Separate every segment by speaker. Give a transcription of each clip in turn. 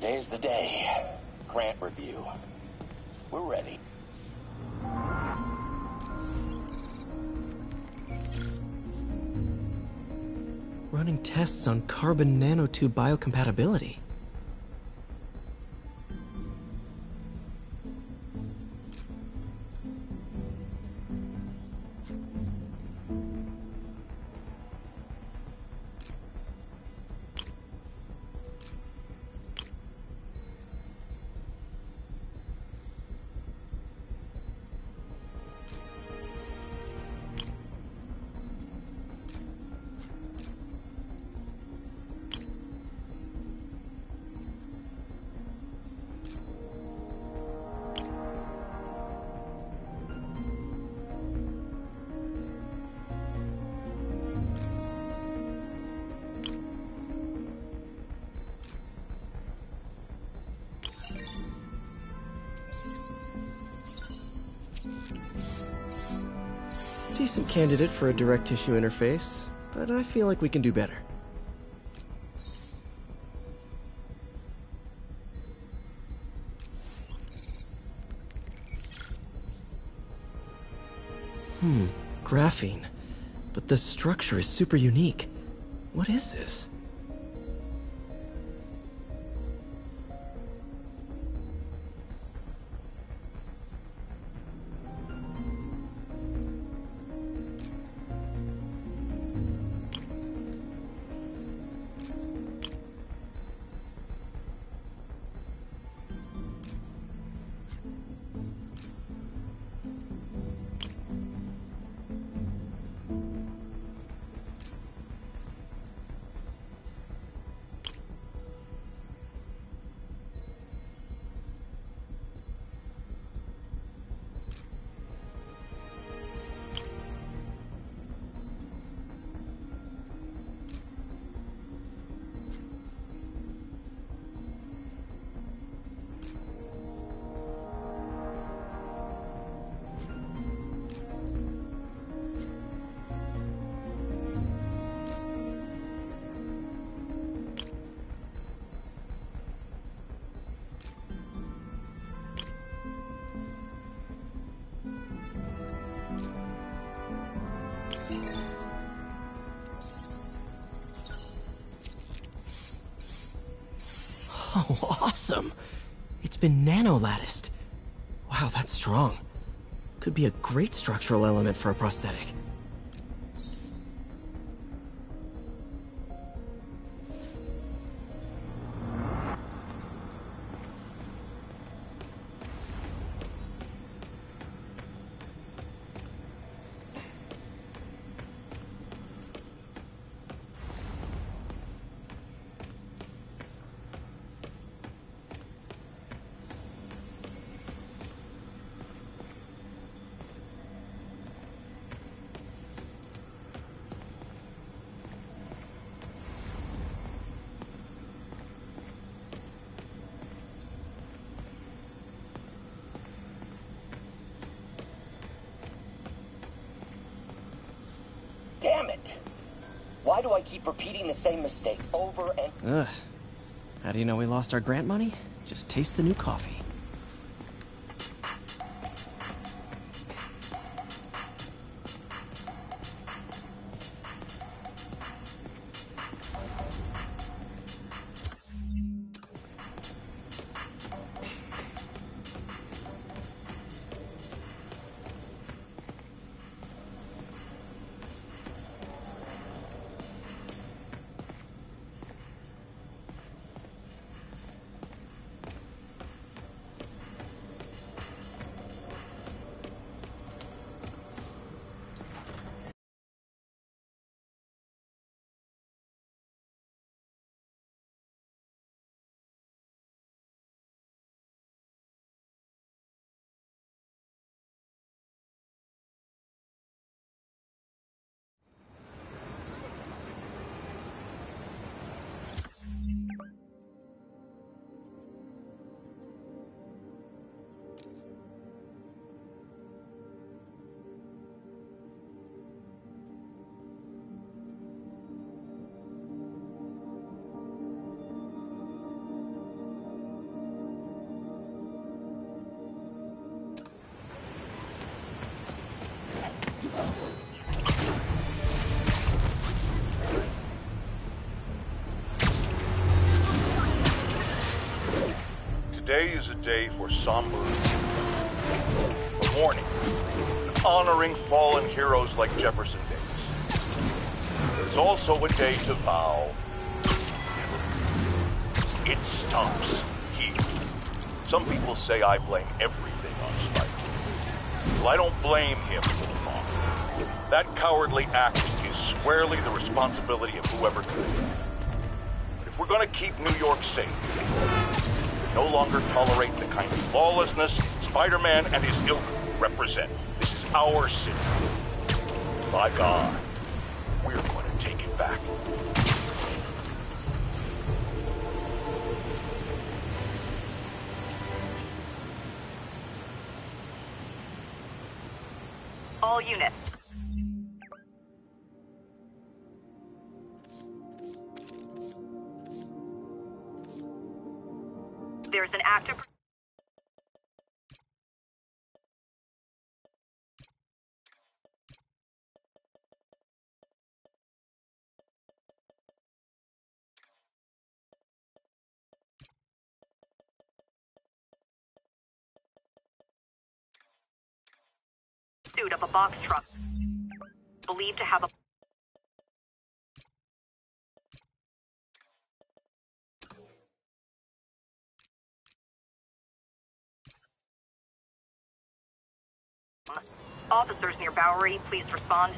Speaker 1: Today's the day. Grant review. We're ready.
Speaker 2: Running tests on carbon nanotube biocompatibility. Decent candidate for a direct tissue interface, but I feel like we can do better. Graphene. But the structure is super unique. What is this? Oh, awesome! It's been nano-latticed. Wow, that's strong. Could be a great structural element for a prosthetic.
Speaker 1: Damn it! Why do I keep repeating the same mistake over and...
Speaker 2: Ugh. How do you know we lost our grant money? Just taste the new coffee.
Speaker 3: Today is a day for somber, for mourning, and honoring fallen heroes like Jefferson Davis. There's also a day to vow. It stops here. Some people say I blame everything on Spider-Man. Well, I don't blame him for the bomb. That cowardly act is squarely the responsibility of whoever committed it. But if we're gonna keep New York safe, we no longer tolerate the kind of lawlessness Spider-Man and his ilk represent. This is our city. By God, we're gonna take it back.
Speaker 4: All units. There's an active... pursuit of a box truck. Believed to have a... Officers near Bowery, please respond.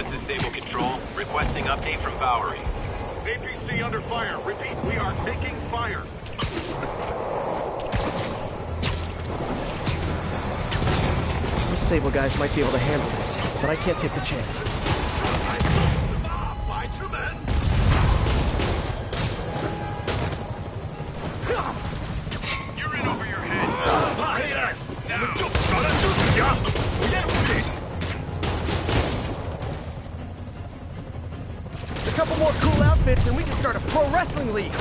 Speaker 5: to disable control. Requesting update from Bowery.
Speaker 3: APC under fire. Repeat, we are taking fire.
Speaker 2: Those Sable guys might be able to handle this, but I can't take the chance.
Speaker 5: You're in over your head.
Speaker 2: A couple more cool outfits and we can start a pro wrestling league.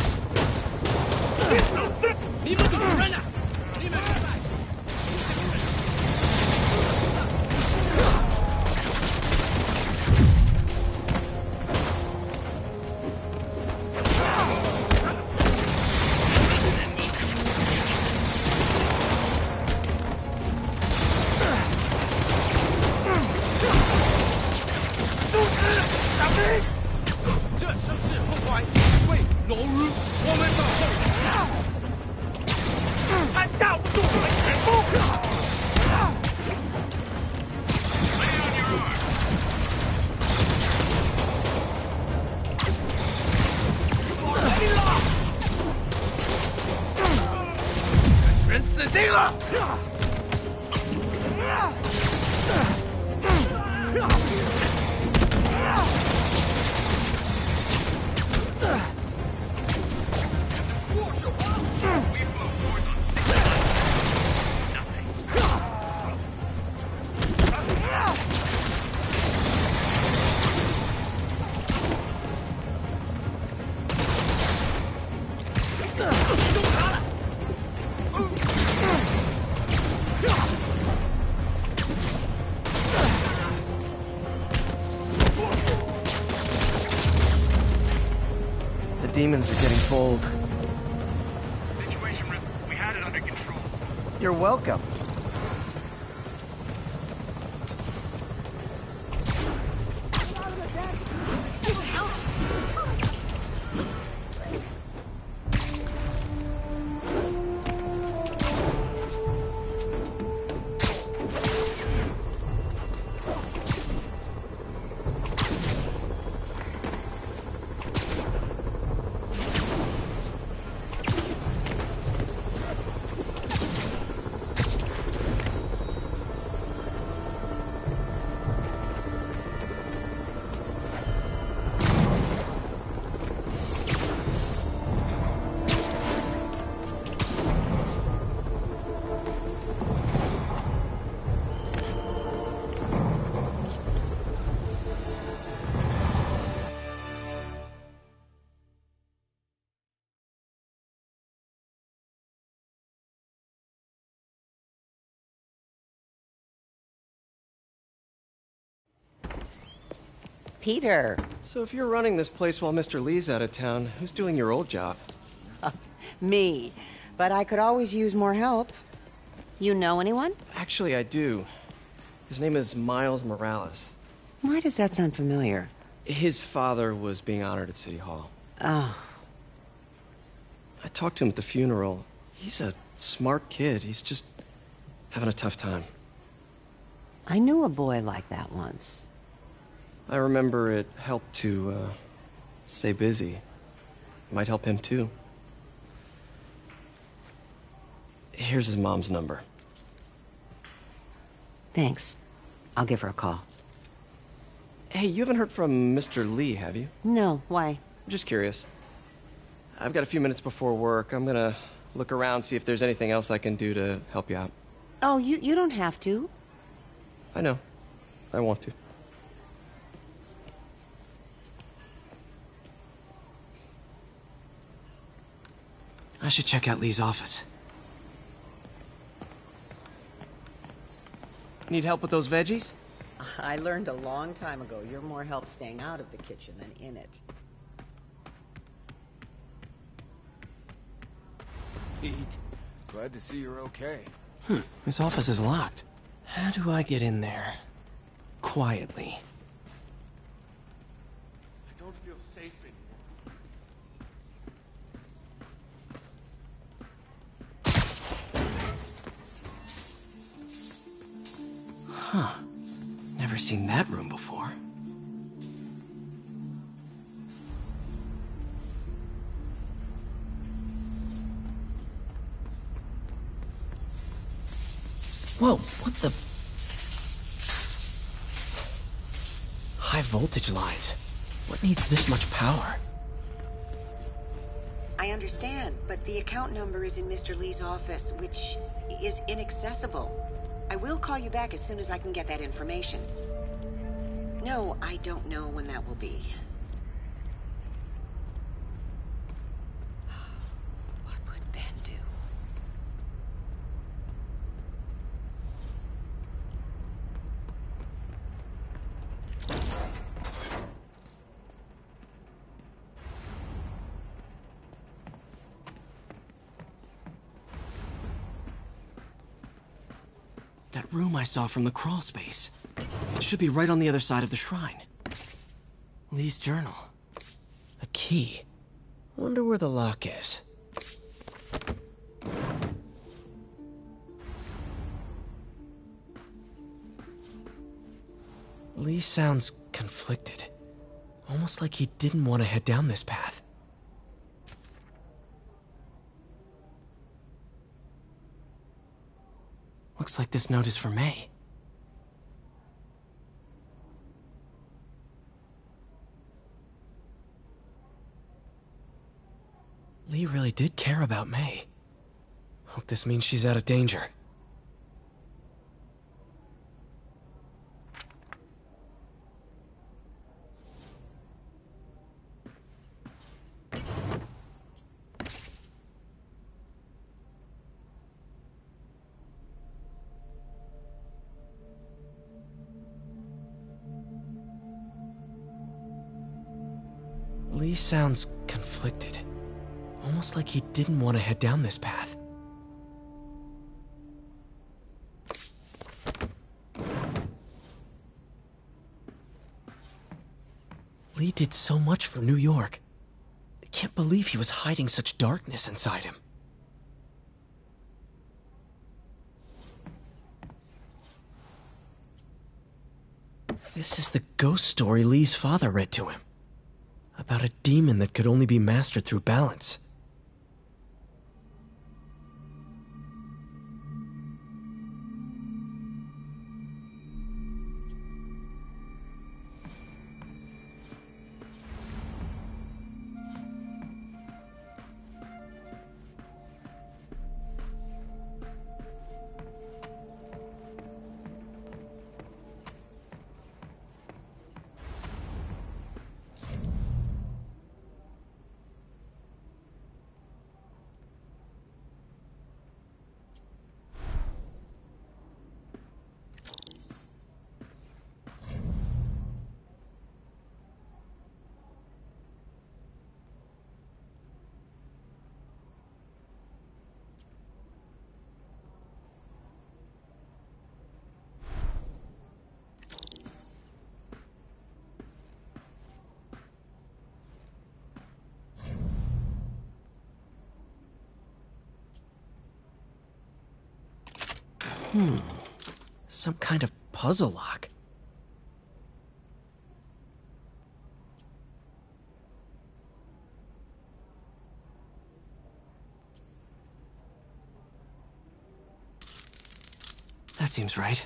Speaker 2: Demons are getting bold.
Speaker 5: Situation, Rip. We had it under control.
Speaker 2: You're welcome.
Speaker 6: Peter.
Speaker 2: So if you're running this place while Mr. Lee's out of town, who's doing your old job?
Speaker 6: Me. But I could always use more help. You know anyone?
Speaker 2: Actually, I do. His name is Miles Morales.
Speaker 6: Why does that sound familiar?
Speaker 2: His father was being honored at City Hall.
Speaker 6: Oh.
Speaker 2: I talked to him at the funeral. He's a smart kid. He's just having a tough time.
Speaker 6: I knew a boy like that once.
Speaker 2: I remember it helped to, stay busy. Might help him, too. Here's his mom's number.
Speaker 6: Thanks. I'll give her a call.
Speaker 2: Hey, you haven't heard from Mr. Lee, have you?
Speaker 6: No, why?
Speaker 2: I'm just curious. I've got a few minutes before work. I'm gonna look around, see if there's anything else I can do to help you out.
Speaker 6: Oh, you don't have to.
Speaker 2: I know. I want to. I should check out Lee's office. Need help with those veggies?
Speaker 6: I learned a long time ago you're more help staying out of the kitchen than in it.
Speaker 7: Pete, glad to see you're okay.
Speaker 2: This office is locked. How do I get in there? Quietly.
Speaker 7: I don't feel safe anymore.
Speaker 2: Huh. Never seen that room before. Whoa, what the... High voltage lines. What needs this much power?
Speaker 6: I understand, but the account number is in Mr. Lee's office, which is inaccessible. I will call you back as soon as I can get that information. No, I don't know when that will be. What would Ben do?
Speaker 2: That room I saw from the crawl space. It should be right on the other side of the shrine. Lee's journal. A key. Wonder where the lock is. Lee sounds conflicted. Almost like he didn't want to head down this path. Looks like this note is for May. Lee really did care about May. Hope this means she's out of danger. Lee sounds conflicted. Almost like he didn't want to head down this path. Lee did so much for New York. I can't believe he was hiding such darkness inside him. This is the ghost story Lee's father read to him. About a demon that could only be mastered through balance. Some kind of puzzle lock. That seems right.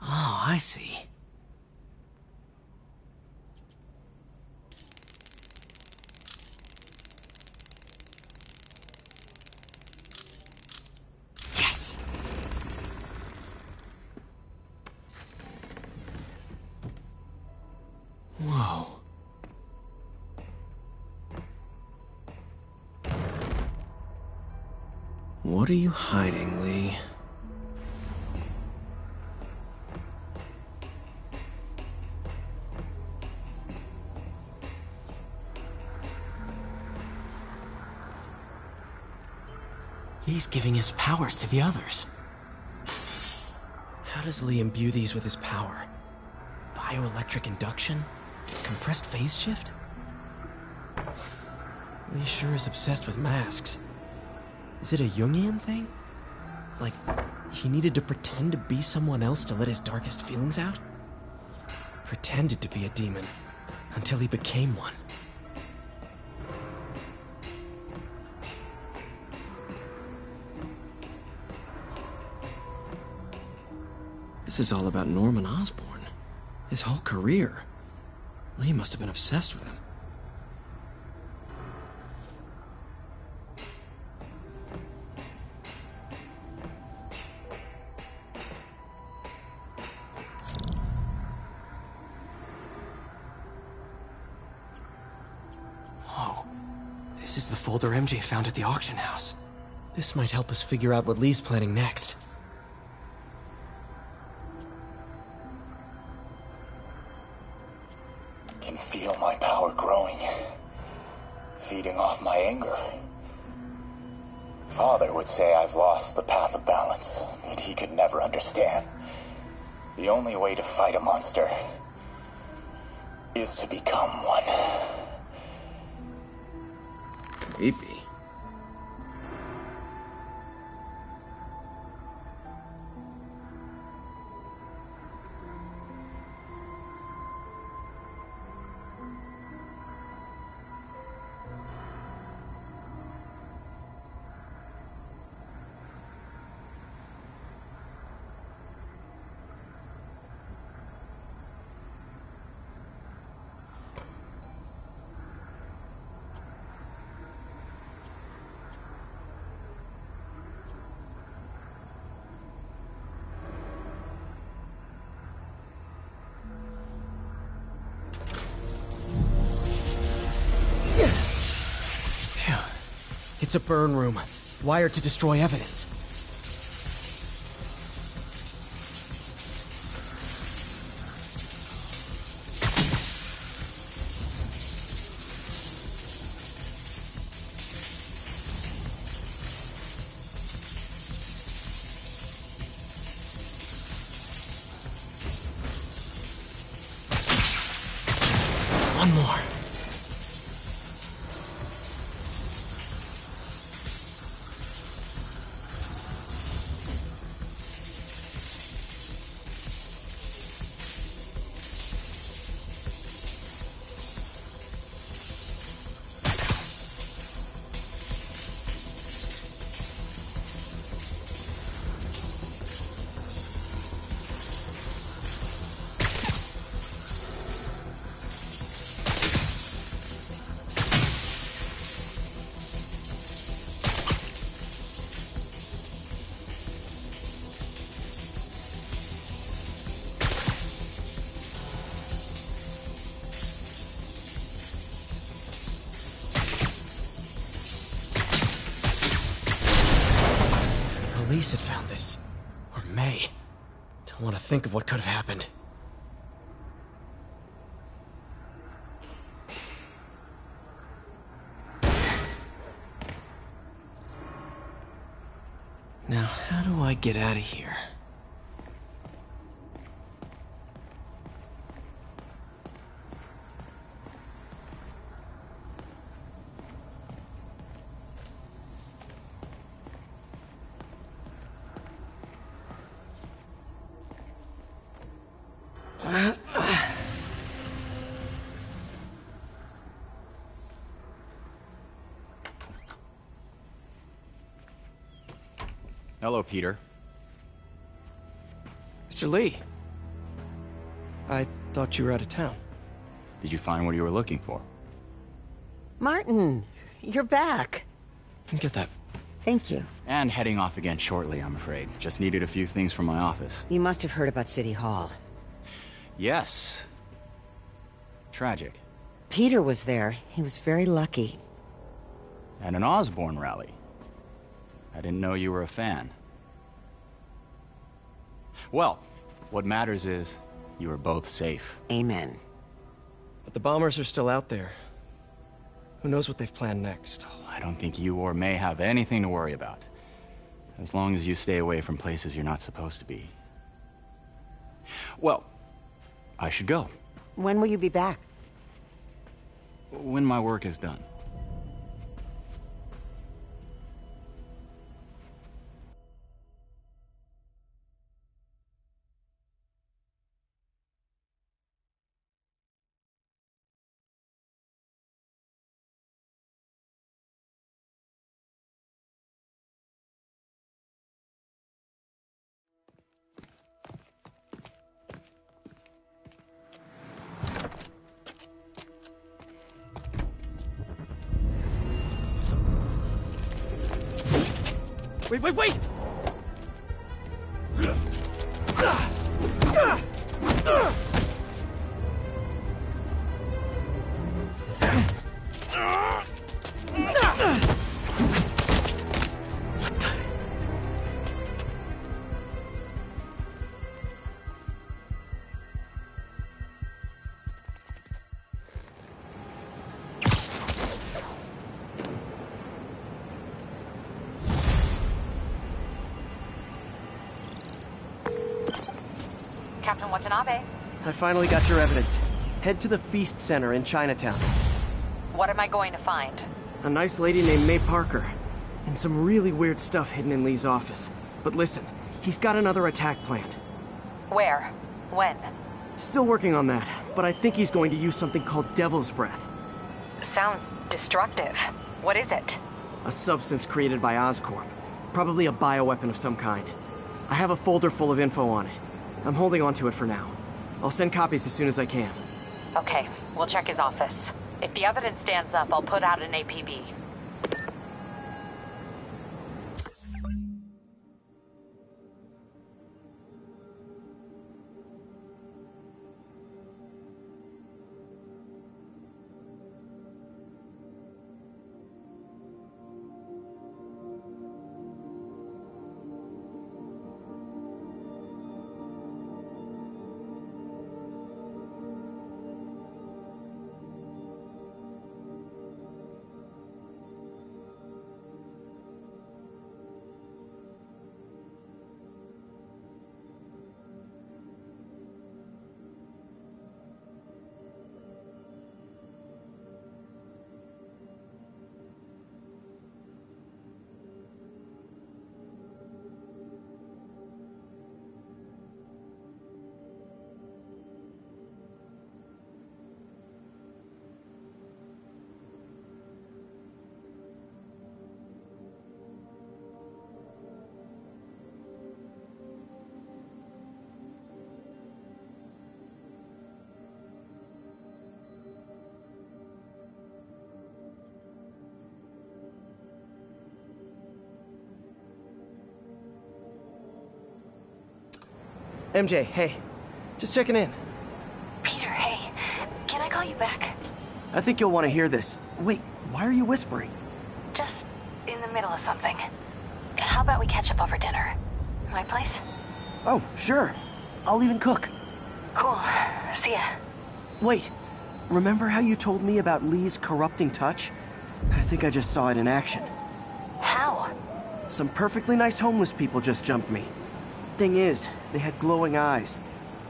Speaker 2: Oh, I see. Yes! Whoa. What are you hiding, Lee? He's giving his powers to the others. How does Lee imbue these with his power? Bioelectric induction? Compressed phase shift? Lee sure is obsessed with masks. Is it a Jungian thing? Like, he needed to pretend to be someone else to let his darkest feelings out? Pretended to be a demon, until he became one. This is all about Norman Osborn. His whole career. Lee must have been obsessed with him. Whoa. This is the folder MJ found at the auction house. This might help us figure out what Lee's planning next.
Speaker 1: Can feel my power growing, feeding off my anger. Father would say I've lost the path of balance, that he could never understand. The only way to fight a monster is to become one.
Speaker 2: Creepy. It's a burn room, wired to destroy evidence. One more. Elise had found this. Or May. Don't want to think of what could have happened. Now, how do I get out of here?
Speaker 8: Hello, Peter.
Speaker 2: Mr. Lee. I thought you were out of town.
Speaker 8: Did you find what you were looking for?
Speaker 6: Martin, you're back.
Speaker 2: Get that.
Speaker 6: Thank you.
Speaker 8: And heading off again shortly, I'm afraid. Just needed a few things from my office.
Speaker 6: You must have heard about City Hall.
Speaker 8: Yes. Tragic.
Speaker 6: Peter was there. He was very lucky.
Speaker 8: At an Osborn rally. I didn't know you were a fan. Well, what matters is you are both safe.
Speaker 6: Amen.
Speaker 2: But the bombers are still out there. Who knows what they've planned next?
Speaker 8: I don't think you or May have anything to worry about. As long as you stay away from places you're not supposed to be. Well, I should go.
Speaker 6: When will you be back?
Speaker 8: When my work is done.
Speaker 2: Wait!
Speaker 4: Captain Watanabe,
Speaker 2: I finally got your evidence. Head to the Feast Center in Chinatown.
Speaker 4: what am I going to find?
Speaker 2: A nice lady named May Parker. And some really weird stuff hidden in Lee's office. But listen, he's got another attack planned.
Speaker 4: Where? When?
Speaker 2: Still working on that, but I think he's going to use something called Devil's Breath.
Speaker 4: Sounds destructive. What is it?
Speaker 2: A substance created by Oscorp. Probably a bioweapon of some kind. I have a folder full of info on it. I'm holding on to it for now. I'll send copies as soon as I can.
Speaker 4: Okay, we'll check his office. If the evidence stands up, I'll put out an APB.
Speaker 2: MJ, hey. Just checking in.
Speaker 4: Peter, hey. Can I call you back?
Speaker 2: I think you'll want to hear this. Wait, why are you whispering?
Speaker 4: Just in the middle of something. How about we catch up over dinner? My place?
Speaker 2: Oh, sure. I'll even cook.
Speaker 4: Cool. See ya.
Speaker 2: Wait, remember how you told me about Lee's corrupting touch? I think I just saw it in action.
Speaker 4: How?
Speaker 2: Some perfectly nice homeless people just jumped me. Thing is, they had glowing eyes.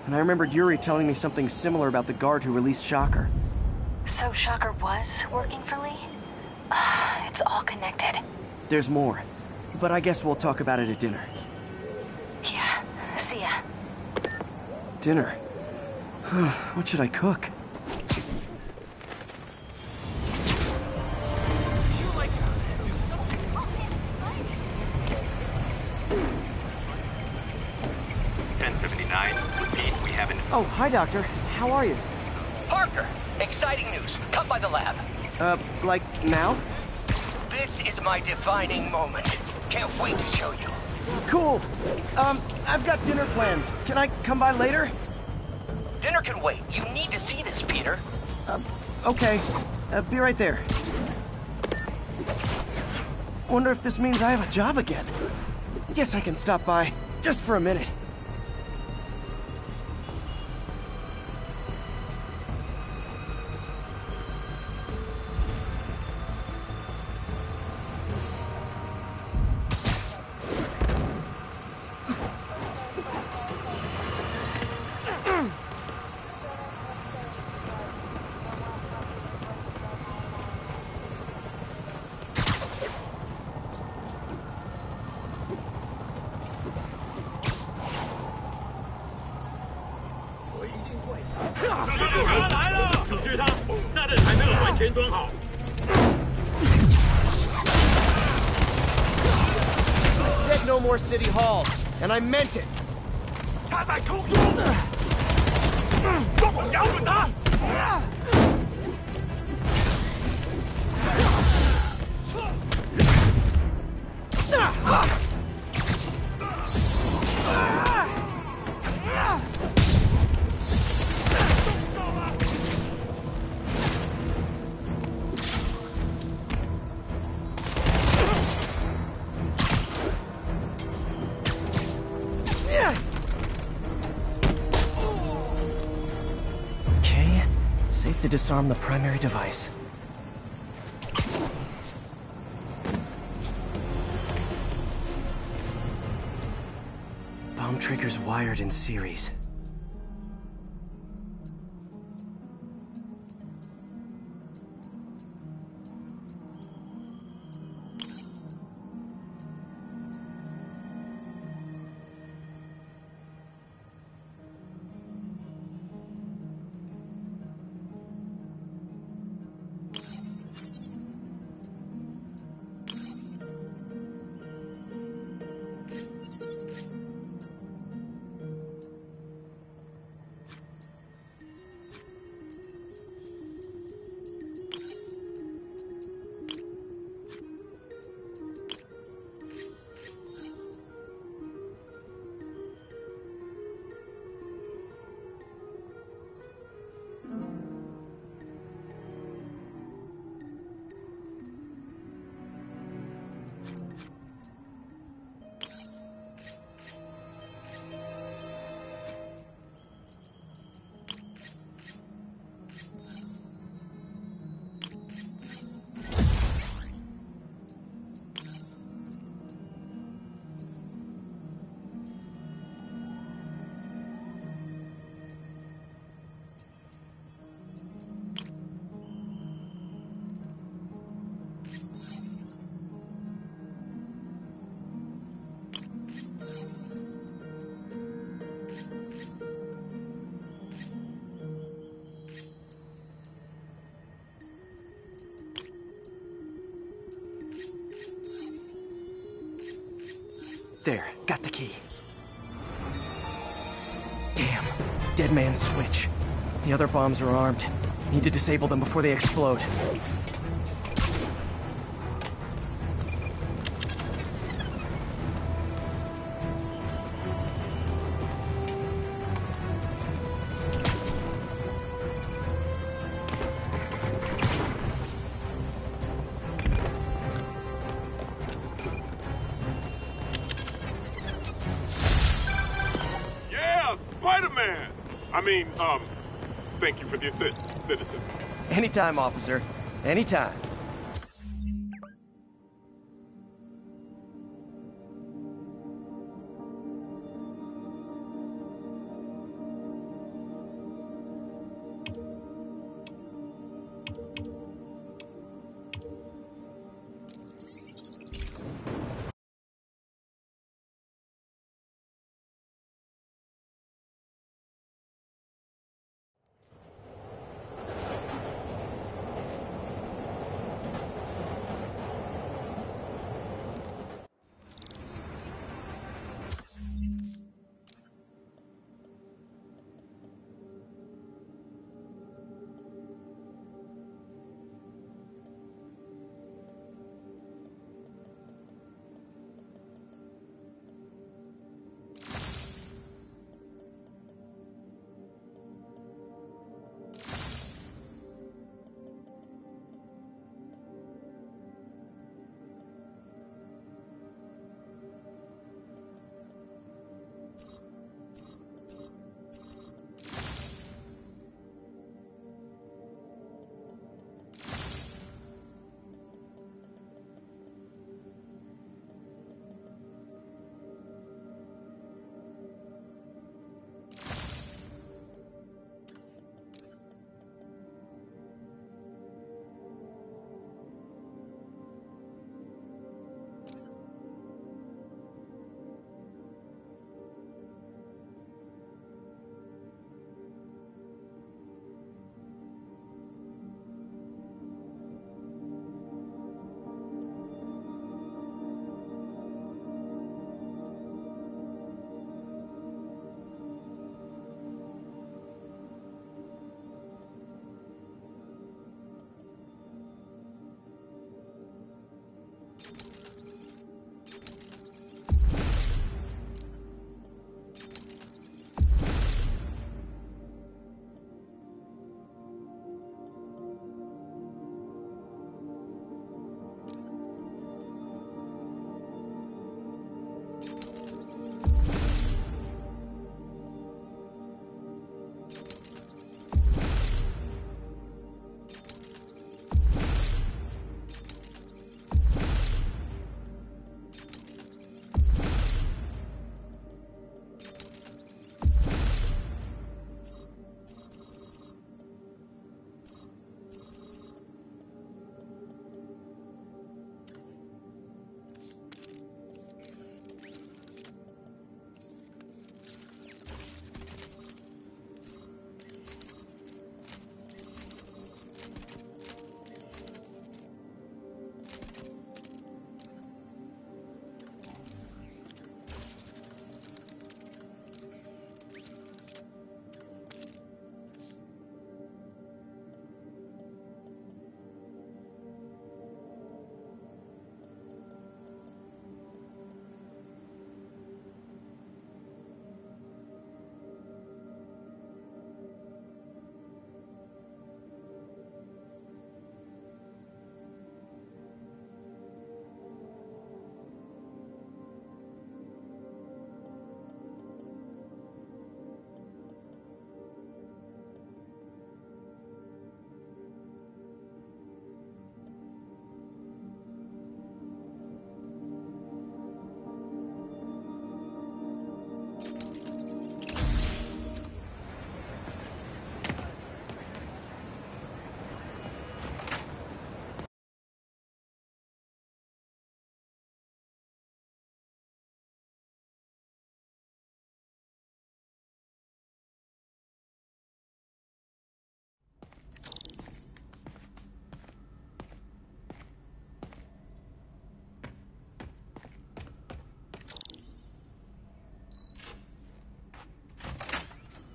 Speaker 2: And I remembered Yuri telling me something similar about the guard who released Shocker.
Speaker 4: So Shocker was working for Lee? It's all connected.
Speaker 2: There's more. But I guess we'll talk about it at dinner.
Speaker 4: Yeah. See ya.
Speaker 2: Dinner? What should I cook? Oh, hi, Doctor. How are you?
Speaker 9: Parker, exciting news. Come by the lab.
Speaker 2: Like now?
Speaker 9: This is my defining moment. Can't wait to show you.
Speaker 2: Cool. I've got dinner plans. Can I come by later?
Speaker 9: Dinner can wait. You need to see this, Peter.
Speaker 2: Okay. Be right there. Wonder if this means I have a job again. Guess I can stop by, just for a minute.
Speaker 5: 全装好。
Speaker 2: Said no more city halls, and I meant it.
Speaker 5: 他在空中，帮我瞄准他。
Speaker 2: Okay, safe to disarm the primary device. Bomb triggers wired in series. There, got the key. Damn, dead man's switch. The other bombs are armed. Need to disable them before they explode.
Speaker 5: Spider-Man! Thank you for the assist, citizen.
Speaker 2: Anytime, officer. Anytime.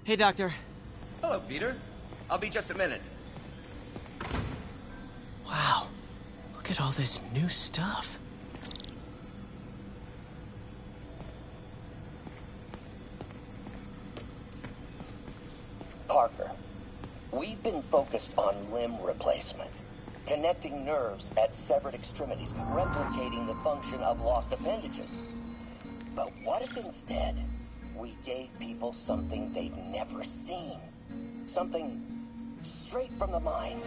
Speaker 2: Hey, Doctor.
Speaker 9: Hello, Peter. I'll be just a minute.
Speaker 2: Wow. Look at all this new stuff.
Speaker 10: Parker, we've been focused on limb replacement, connecting nerves at severed extremities, replicating the function of lost appendages. But what if instead we gave people something they've never seen? Something straight from the mind.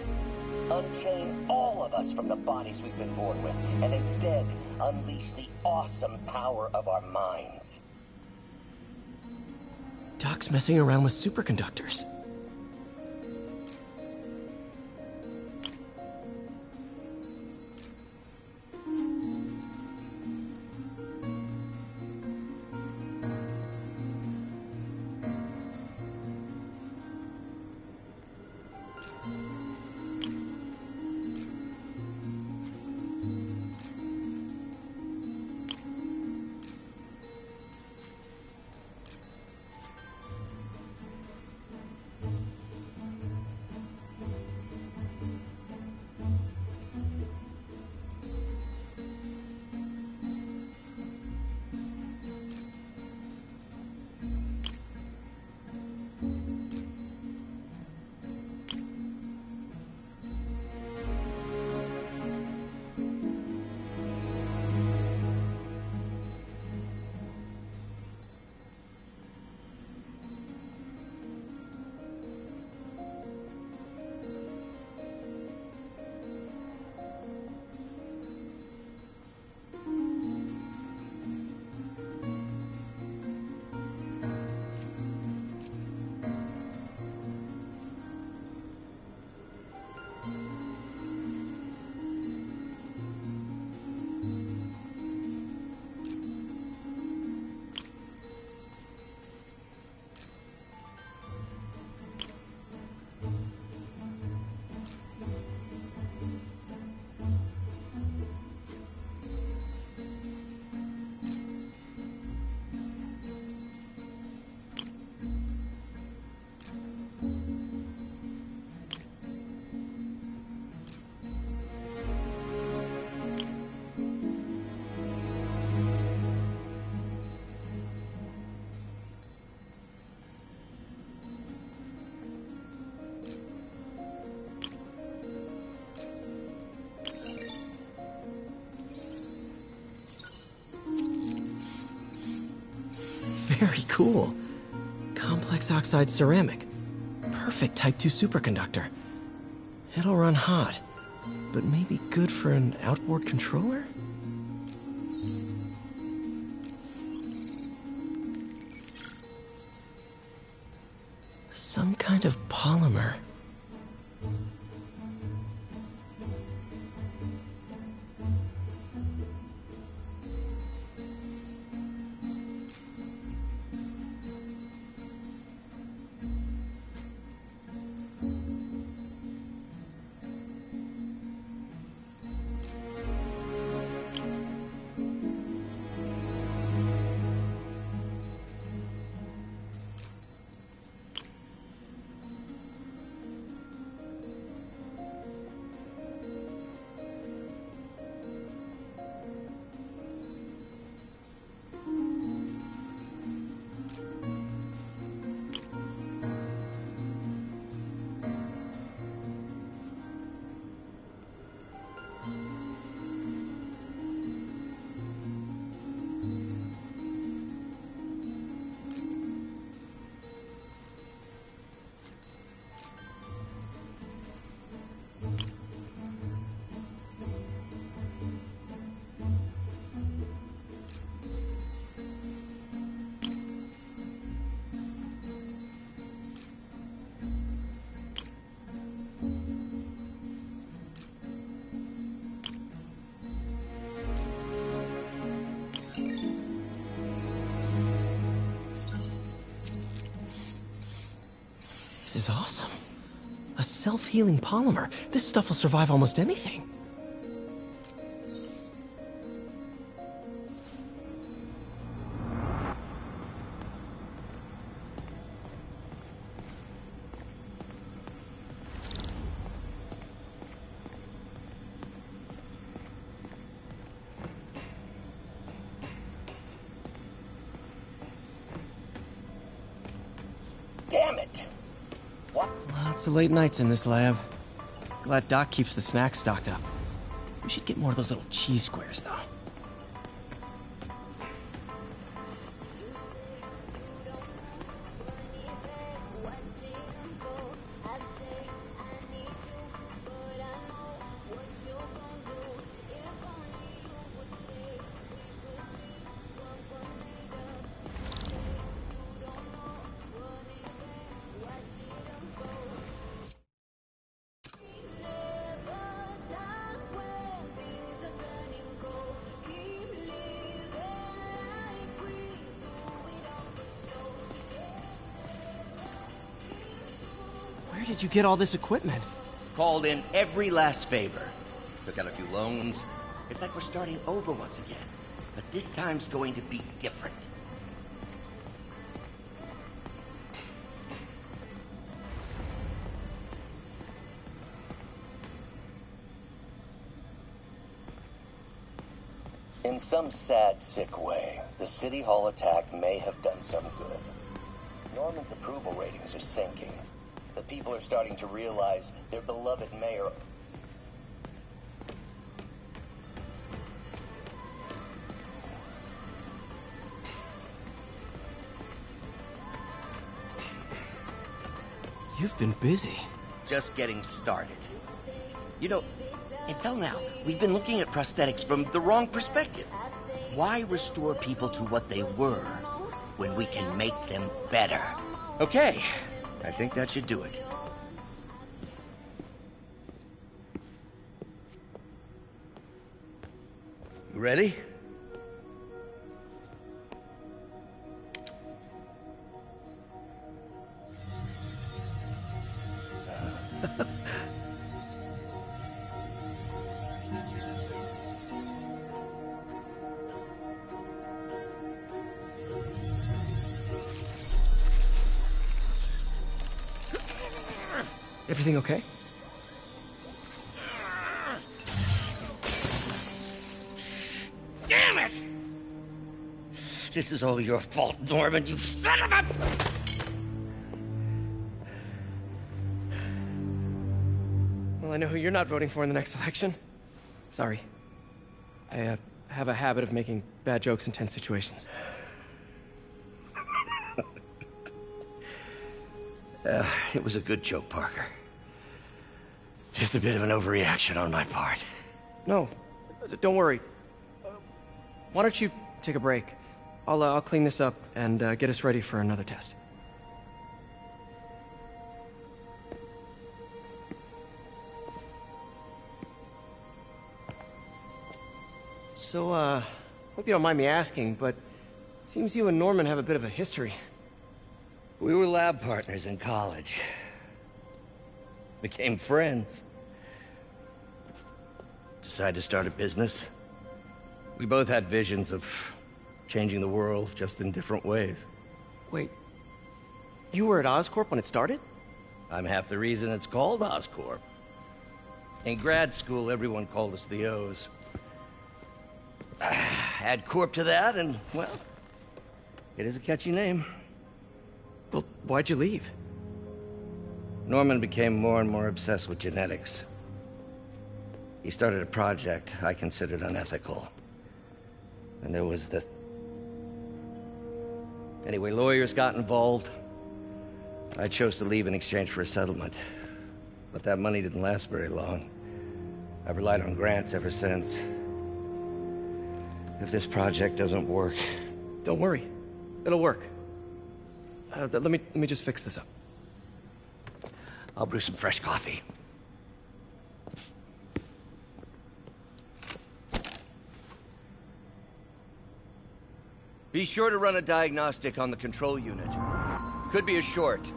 Speaker 10: Unchain all of us from the bodies we've been born with, and instead unleash the awesome power of our minds.
Speaker 2: Doc's messing around with superconductors. Very cool. Complex oxide ceramic. Perfect Type 2 superconductor. It'll run hot, but maybe good for an outboard controller? Some kind of polymer. This is awesome. A self-healing polymer. This stuff will survive almost anything.
Speaker 10: Damn it! What?
Speaker 2: Lots of late nights in this lab. Glad Doc keeps the snacks stocked up. We should get more of those little cheese squares, though. Where did you get all this equipment?
Speaker 9: Called in every last favor. Took out a few loans. It's like we're starting over once again. But this time's going to be different.
Speaker 10: In some sad, sick way, the City Hall attack may have done some good. Norman's approval ratings are sinking. The people are starting to realize their beloved mayor...
Speaker 2: You've been busy.
Speaker 9: Just getting started. You know, until now, we've been looking at prosthetics from the wrong perspective. Why restore people to what they were when we can make them better? Okay, I think that should do it. You ready?
Speaker 2: Everything okay?
Speaker 9: Damn it! This is all your fault, Norman, you son of a...
Speaker 2: Well, I know who you're not voting for in the next election. Sorry. I have a habit of making bad jokes in tense situations.
Speaker 9: It was a good joke, Parker. Just a bit of an overreaction on my part.
Speaker 2: No, don't worry. Why don't you take a break? I'll clean this up and get us ready for another test. So, hope you don't mind me asking, but it seems you and Norman have a bit of a history.
Speaker 9: We were lab partners in college. Became friends. Decided to start a business. We both had visions of changing the world, just in different ways.
Speaker 2: Wait, you were at Oscorp when it started?
Speaker 9: I'm half the reason it's called Oscorp. In grad school, everyone called us the O's. Add Corp to that, and, well, it is a catchy name.
Speaker 2: Well, why'd you leave?
Speaker 9: Norman became more and more obsessed with genetics. He started a project I considered unethical. And there was this... Anyway, lawyers got involved. I chose to leave in exchange for a settlement. But that money didn't last very long. I've relied on grants ever since. If this project doesn't work...
Speaker 2: Don't worry. It'll work. Let me just fix this up.
Speaker 9: I'll brew some fresh coffee. Be sure to run a diagnostic on the control unit. Could be a short.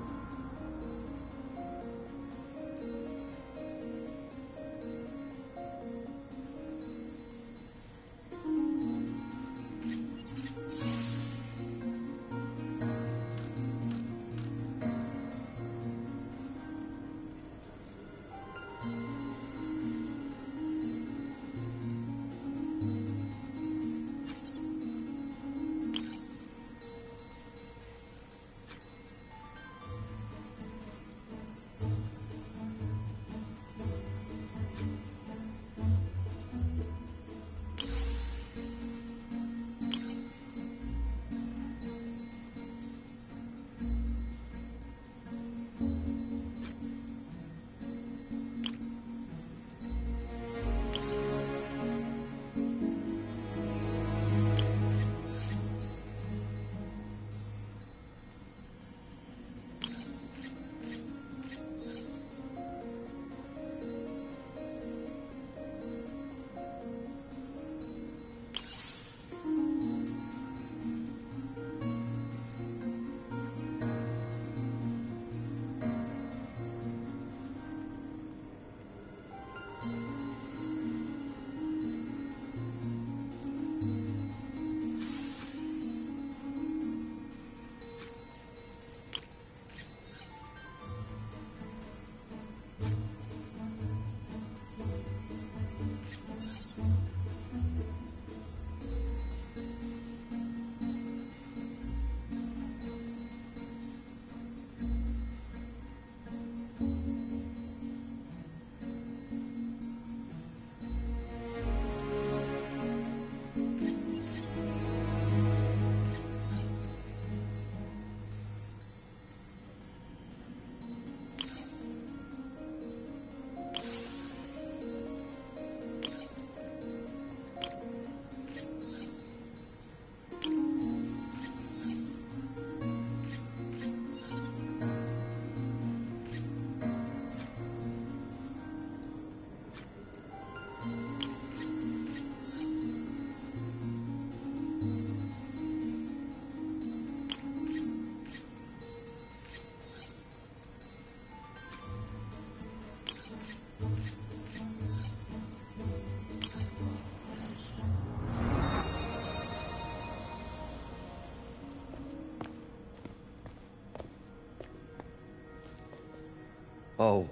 Speaker 9: Oh,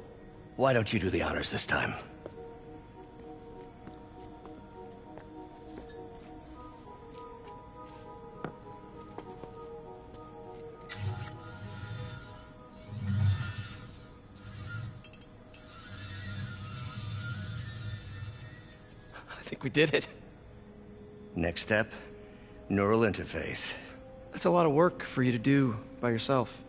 Speaker 9: why don't you do the honors this time?
Speaker 2: I think we did it.
Speaker 9: Next step, neural interface.
Speaker 2: That's a lot of work for you to do by yourself.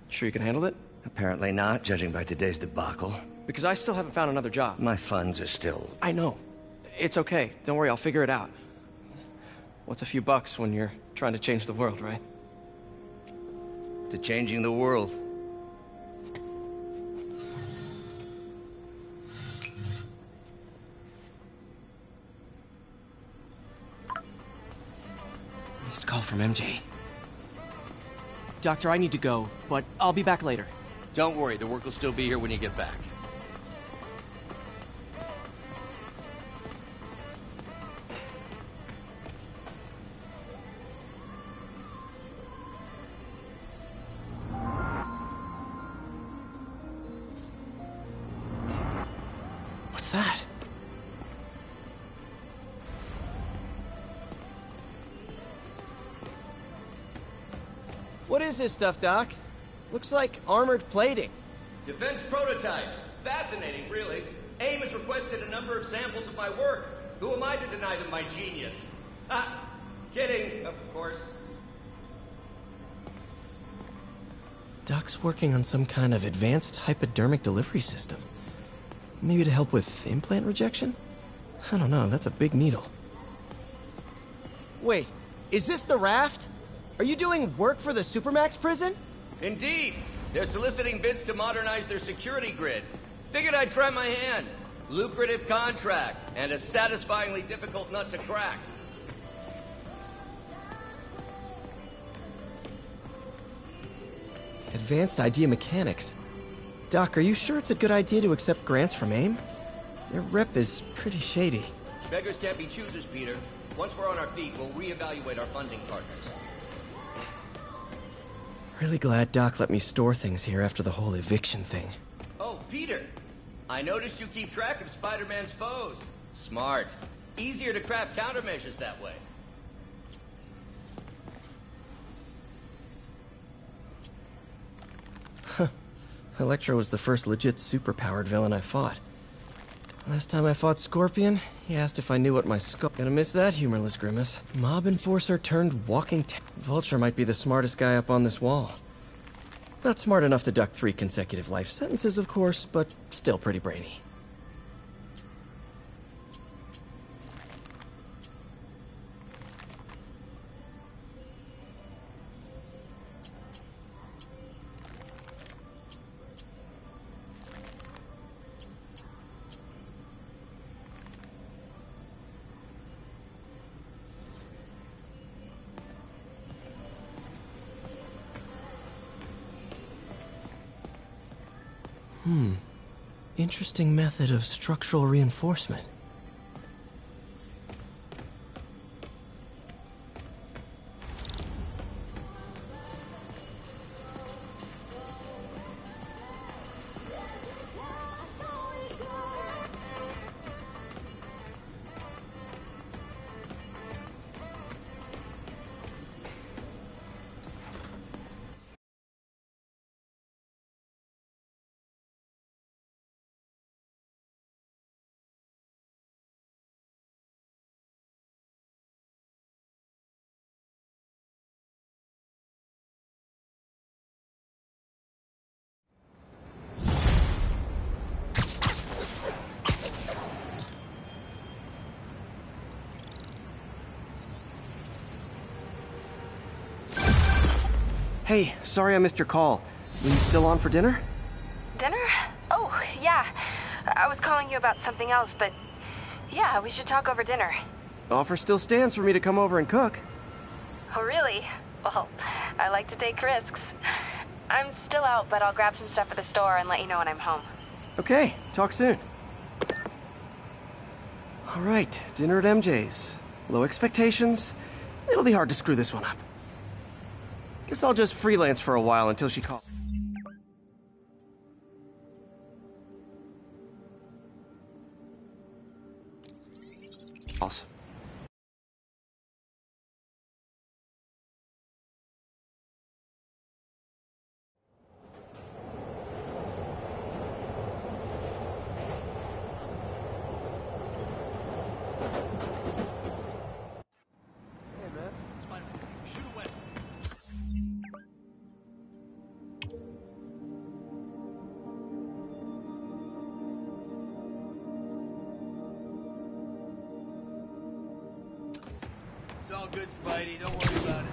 Speaker 2: Sure you can handle it?
Speaker 9: Apparently not, judging by today's debacle.
Speaker 2: Because I still haven't found another job.
Speaker 9: My funds are still...
Speaker 2: I know. It's okay. Don't worry, I'll figure it out. What's a few bucks when you're trying to change the world, right?
Speaker 9: to changing the world.
Speaker 2: Missed call from MJ. Doctor, I need to go, but I'll be back later.
Speaker 11: Don't worry, the work will still be here when you get back.
Speaker 2: What's that? What is this stuff, Doc? Looks like armored plating.
Speaker 12: Defense prototypes. Fascinating, really. AIM has requested a number of samples of my work. Who am I to deny them my genius? Ah, kidding, of course.
Speaker 2: Doc's working on some kind of advanced hypodermic delivery system. Maybe to help with implant rejection? I don't know, that's a big needle. Wait, is this the raft? Are you doing work for the Supermax prison?
Speaker 12: Indeed. They're soliciting bids to modernize their security grid. Figured I'd try my hand. Lucrative contract, and a satisfyingly difficult nut to crack.
Speaker 2: Advanced idea mechanics. Doc, are you sure it's a good idea to accept grants from AIM? Their rep is pretty shady.
Speaker 12: Beggars can't be choosers, Peter. Once we're on our feet, we'll reevaluate our funding partners.
Speaker 2: Really glad Doc let me store things here after the whole eviction thing.
Speaker 12: Oh, Peter. I noticed you keep track of Spider-Man's foes. Smart. Easier to craft countermeasures that way.
Speaker 2: Huh. Electro was the first legit superpowered villain I fought. Last time I fought Scorpion, he asked if I knew what my skull... Gonna miss that humorless grimace. Mob enforcer turned walking Vulture might be the smartest guy up on this wall. Not smart enough to duck 3 consecutive life sentences, of course, but still pretty brainy. Interesting method of structural reinforcement. Hey, sorry I missed your call. Were you still on for dinner?
Speaker 4: Dinner? Oh, yeah. I was calling you about something else, but yeah, we should talk over dinner.
Speaker 2: Offer still stands for me to come over and cook.
Speaker 4: Oh, really? Well, I like to take risks. I'm still out, but I'll grab some stuff at the store and let you know when I'm home.
Speaker 2: Okay, talk soon. All right, dinner at MJ's. Low expectations. It'll be hard to screw this one up. Guess I'll just freelance for a while until she calls.
Speaker 12: It's all good, Spidey. Don't worry about it.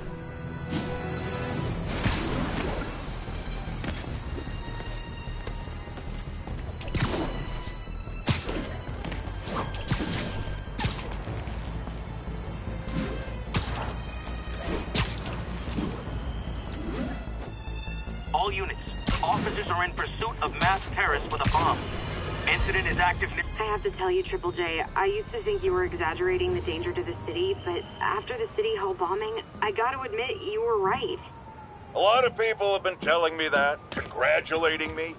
Speaker 13: All units, officers are in pursuit of masked terrorists with a bomb. Incident is active.
Speaker 14: I have to tell you, Triple J, I used to think you were exaggerating the danger to the city, but after the City Hall bombing, I gotta admit, you were right.
Speaker 3: A lot of people have been telling me that, congratulating me,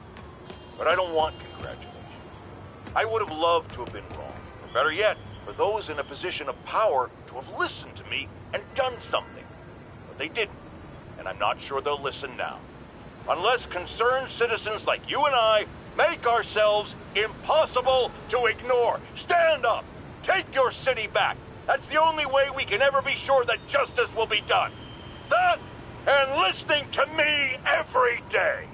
Speaker 3: but I don't want congratulations. I would have loved to have been wrong, or better yet, for those in a position of power to have listened to me and done something. But they didn't, and I'm not sure they'll listen now. Unless concerned citizens like you and I make ourselves impossible to ignore. Stand up! Take your city back! That's the only way we can ever be sure that justice will be done. That, and listening to me every day!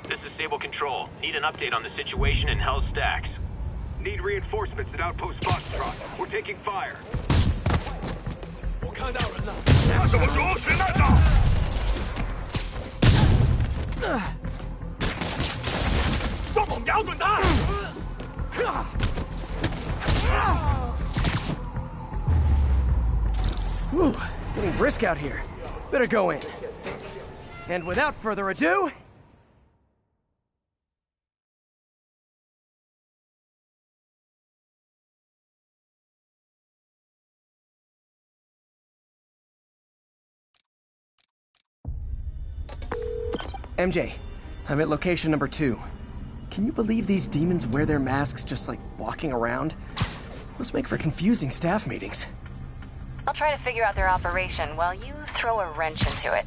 Speaker 13: This is Sable Control. Need an update on the situation in Hell's Stacks.
Speaker 5: Need reinforcements at Outpost Foxtrot. We're taking fire. 我看到人了，他什么时候实弹的？装猛瞄准他！
Speaker 2: Whew, getting brisk out here. Better go in. And without further ado... MJ, I'm at location number 2. Can you believe these demons wear their masks just like walking around? Must make for confusing staff meetings.
Speaker 4: I'll try to figure out their operation while you throw a wrench into it.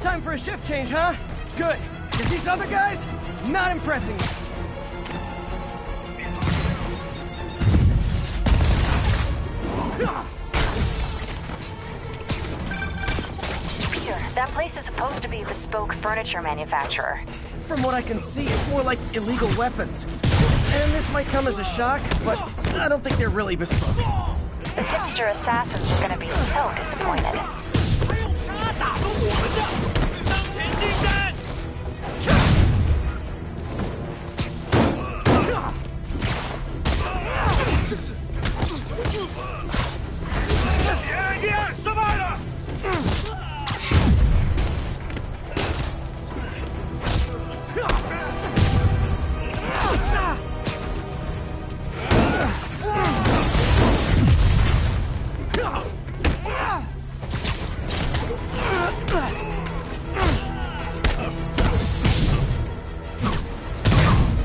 Speaker 2: Time for a shift change, huh? Good.
Speaker 15: 'Cause these other guys, not impressing me.
Speaker 4: Peter, that place is supposed to be a bespoke furniture manufacturer.
Speaker 15: From what I can see, it's more like illegal weapons. And this might come as a shock, but I don't think they're really bespoke.
Speaker 4: The hipster assassins are gonna be so disappointed.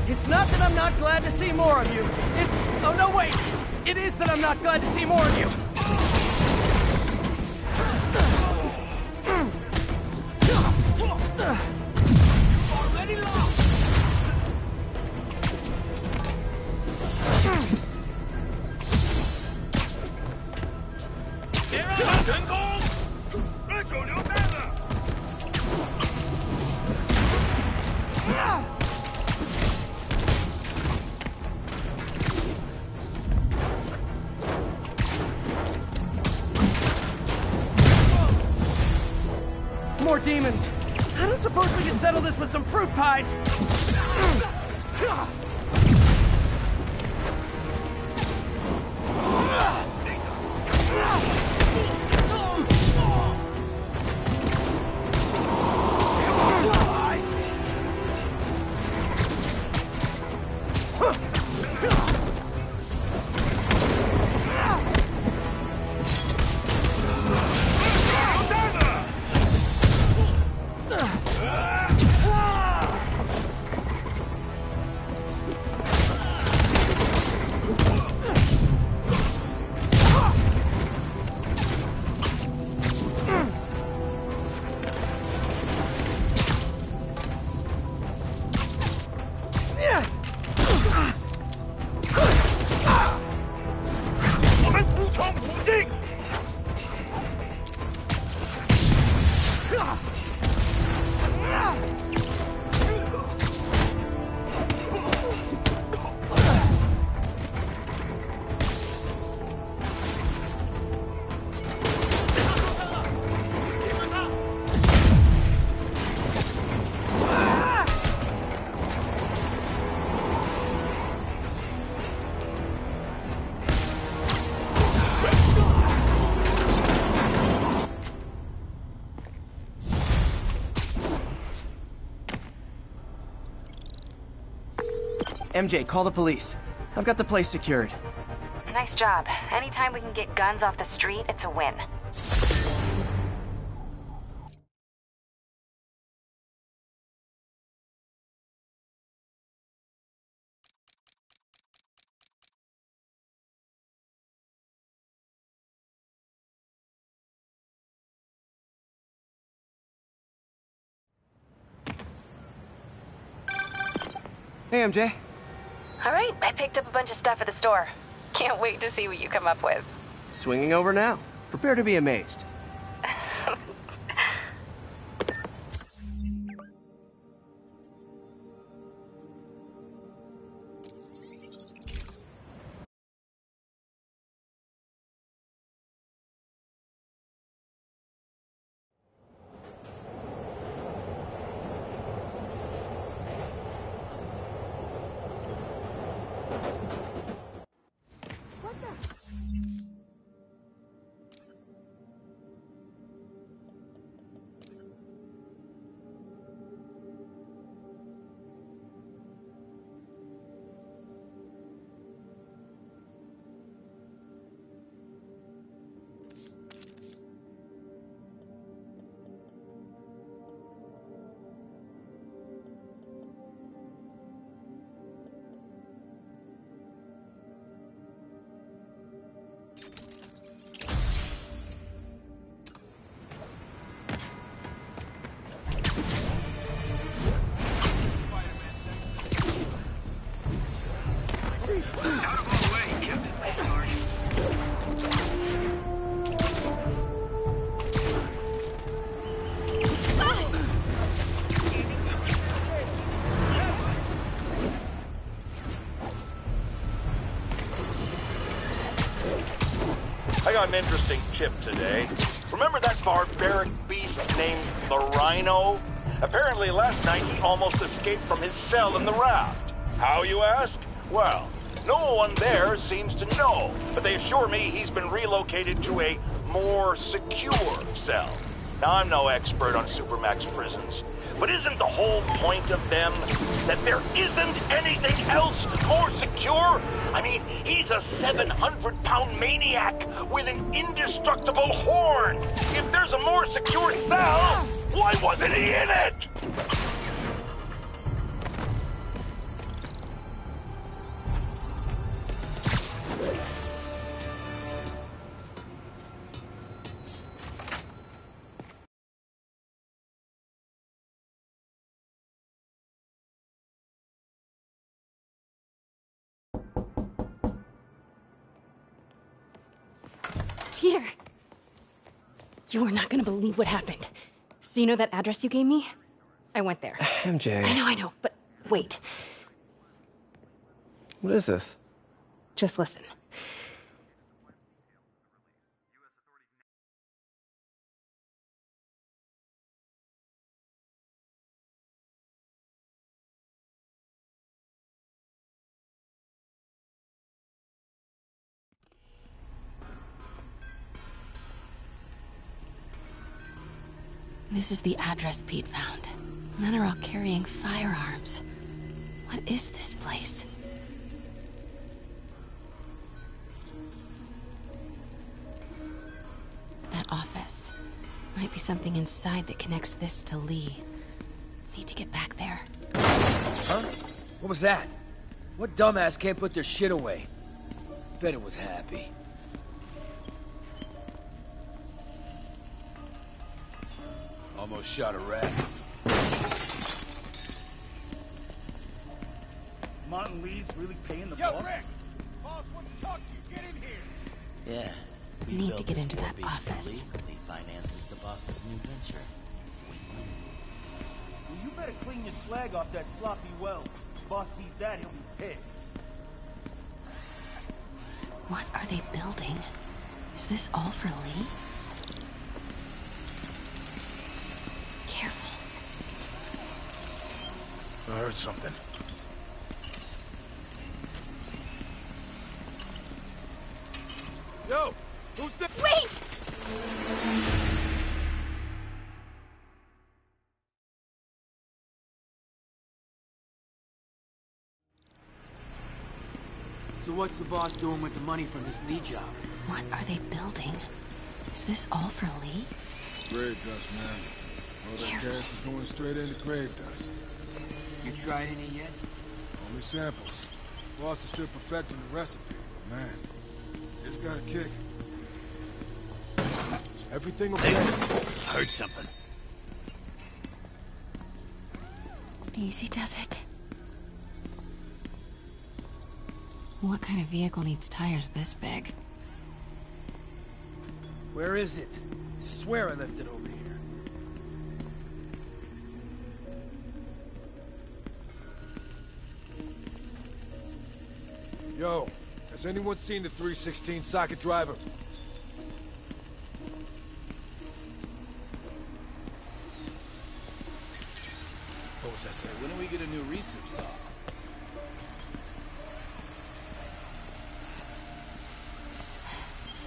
Speaker 15: It's not that I'm not glad to see more of you. It's... oh no, wait! It is that I'm not glad to see more of you.
Speaker 5: Already lost!
Speaker 15: More demons. I don't suppose we can settle this with some fruit pies. MJ, call the police. I've got the place secured.
Speaker 4: Nice job. Anytime we can get guns off the street, it's a win.
Speaker 15: Hey, MJ.
Speaker 4: All right, I picked up a bunch of stuff at the store. Can't wait to see what you come up with.
Speaker 15: Swinging over now. Prepare to be amazed.
Speaker 3: I got an interesting tip today. Remember that barbaric beast named the Rhino? Apparently last night he almost escaped from his cell in the raft. How, you ask? Well, no one there seems to know, but they assure me he's been relocated to a more secure cell. Now, I'm no expert on Supermax prisons, but isn't the whole point of them that there isn't anything else more secure? I mean, he's a 700-pound maniac with an indestructible horn. If there's a more secure cell, why wasn't he in it?
Speaker 4: Peter! You are not gonna believe what happened. So you know that address you gave me? I went there.
Speaker 2: MJ.
Speaker 4: I know, but wait.
Speaker 2: What is this?
Speaker 4: Just listen.
Speaker 16: This is the address Pete found. Men are all carrying firearms. What is this place? That office. Might be something inside that connects this to Lee. Need to get back there.
Speaker 15: Huh? What was that? What dumbass can't put their shit away? Bet it was Happy.
Speaker 7: Almost shot a rat.
Speaker 17: Martin Lee's really paying the
Speaker 5: Yo,
Speaker 17: boss?
Speaker 5: Rick! Boss wants to talk to you. Get in here.
Speaker 10: Yeah.
Speaker 16: Need to get into that office.
Speaker 10: Lee finances the boss's new venture.
Speaker 17: Well, you better clean your slag off that sloppy well. Boss sees that, he'll be pissed.
Speaker 16: What are they building? Is this all for Lee? Careful.
Speaker 7: I heard something. Yo! Who's there?
Speaker 4: Wait!
Speaker 15: So what's the boss doing with the money from this Lee job?
Speaker 16: What are they building? Is this all for Lee?
Speaker 7: Grave dust, man. All that gas is going straight into grave dust.
Speaker 15: You tried any yet?
Speaker 7: Only samples. Boss is still perfecting the recipe, but man, it's got a kick. Everything okay?
Speaker 9: Heard something.
Speaker 16: Easy does it. What kind of vehicle needs tires this big?
Speaker 15: Where is it? I swear I left it over here.
Speaker 7: Yo, has anyone seen the 316 socket driver? What was that say?
Speaker 11: When do we get a new recip saw?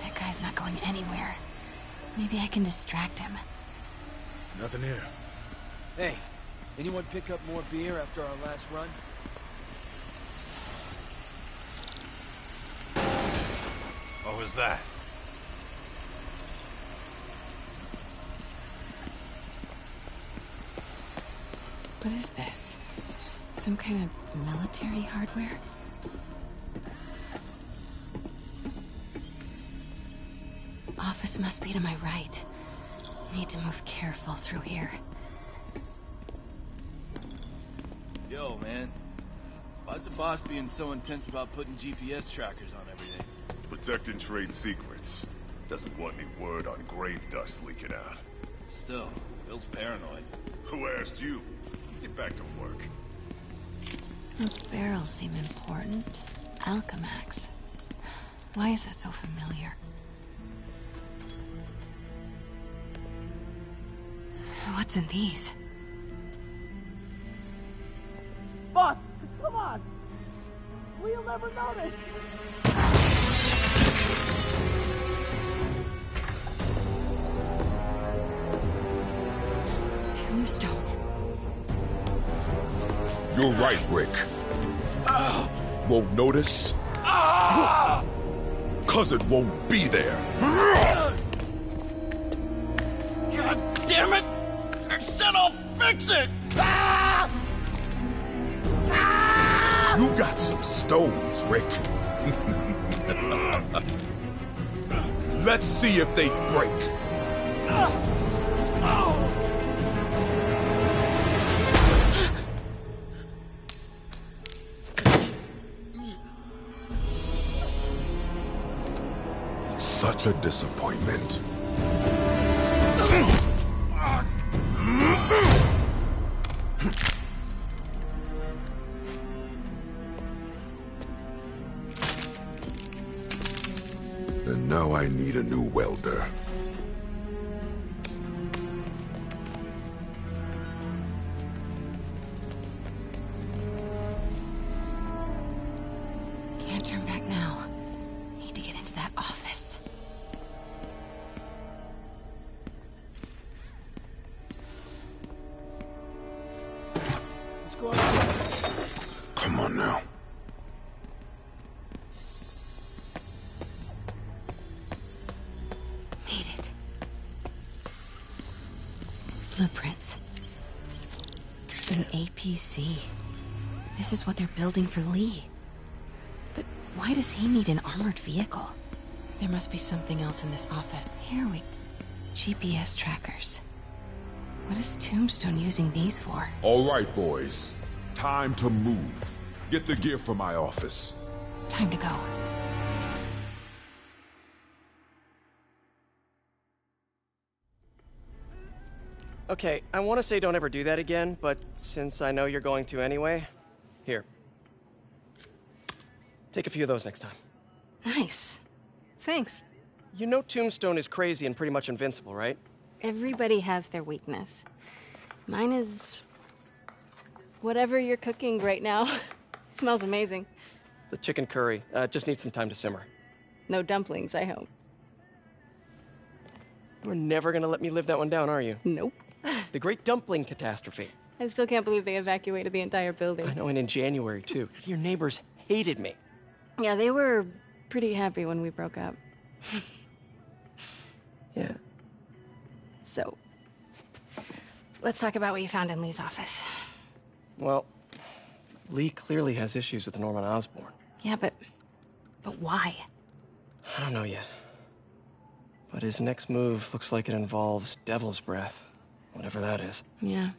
Speaker 16: That guy's not going anywhere. Maybe I can distract him.
Speaker 7: Nothing here.
Speaker 15: Hey, anyone pick up more beer after our last run?
Speaker 3: What was that?
Speaker 16: What is this? Some kind of military hardware? Office must be to my right. Need to move careful through here.
Speaker 11: Yo, man. Why's the boss being so intense about putting GPS trackers on everything?
Speaker 18: Protecting trade secrets. Doesn't want any word on grave dust leaking out.
Speaker 11: Still, Phil's paranoid.
Speaker 18: Who asked you? Get back to work.
Speaker 16: Those barrels seem important. Alchemax. Why is that so familiar? What's in these?
Speaker 15: Boss, come on! We'll never notice!
Speaker 16: Tombstone.
Speaker 19: You're right, Rick. Won't notice? Cause it won't be there.
Speaker 9: God damn it! I said I'll fix it!
Speaker 19: You got some stones, Rick. Let's see if they break. Such a disappointment. And now I need a new welder.
Speaker 16: Can't turn back now. Need to get into that office.
Speaker 7: What's going on?
Speaker 19: Come on now.
Speaker 16: Made it. Blueprints. An APC. This is what they're building for Lee. But why does he need an armored vehicle? There must be something else in this office. Here we... GPS trackers. What is Tombstone using these for?
Speaker 19: All right, boys. Time to move. Get the gear from my office.
Speaker 16: Time to go.
Speaker 15: Okay, I want to say don't ever do that again, but since I know you're going to anyway, here. Take a few of those next time.
Speaker 16: Nice. Thanks.
Speaker 15: You know Tombstone is crazy and pretty much invincible, right?
Speaker 20: Everybody has their weakness. Mine is... whatever you're cooking right now. It smells amazing.
Speaker 15: The chicken curry. Just needs some time to simmer.
Speaker 20: No dumplings, I hope.
Speaker 15: You're never gonna let me live that one down, are you?
Speaker 20: Nope.
Speaker 15: The Great Dumpling Catastrophe.
Speaker 20: I still can't believe they evacuated the entire building.
Speaker 15: I know, and in January, too. Your neighbors hated me.
Speaker 20: Yeah, they were pretty happy when we broke up.
Speaker 15: Yeah.
Speaker 20: So, let's talk about what you found in Lee's office.
Speaker 15: Well, Lee clearly has issues with Norman Osborn.
Speaker 20: Yeah, but why?
Speaker 15: I don't know yet. But his next move looks like it involves Devil's Breath. Whatever that is.
Speaker 20: Yeah.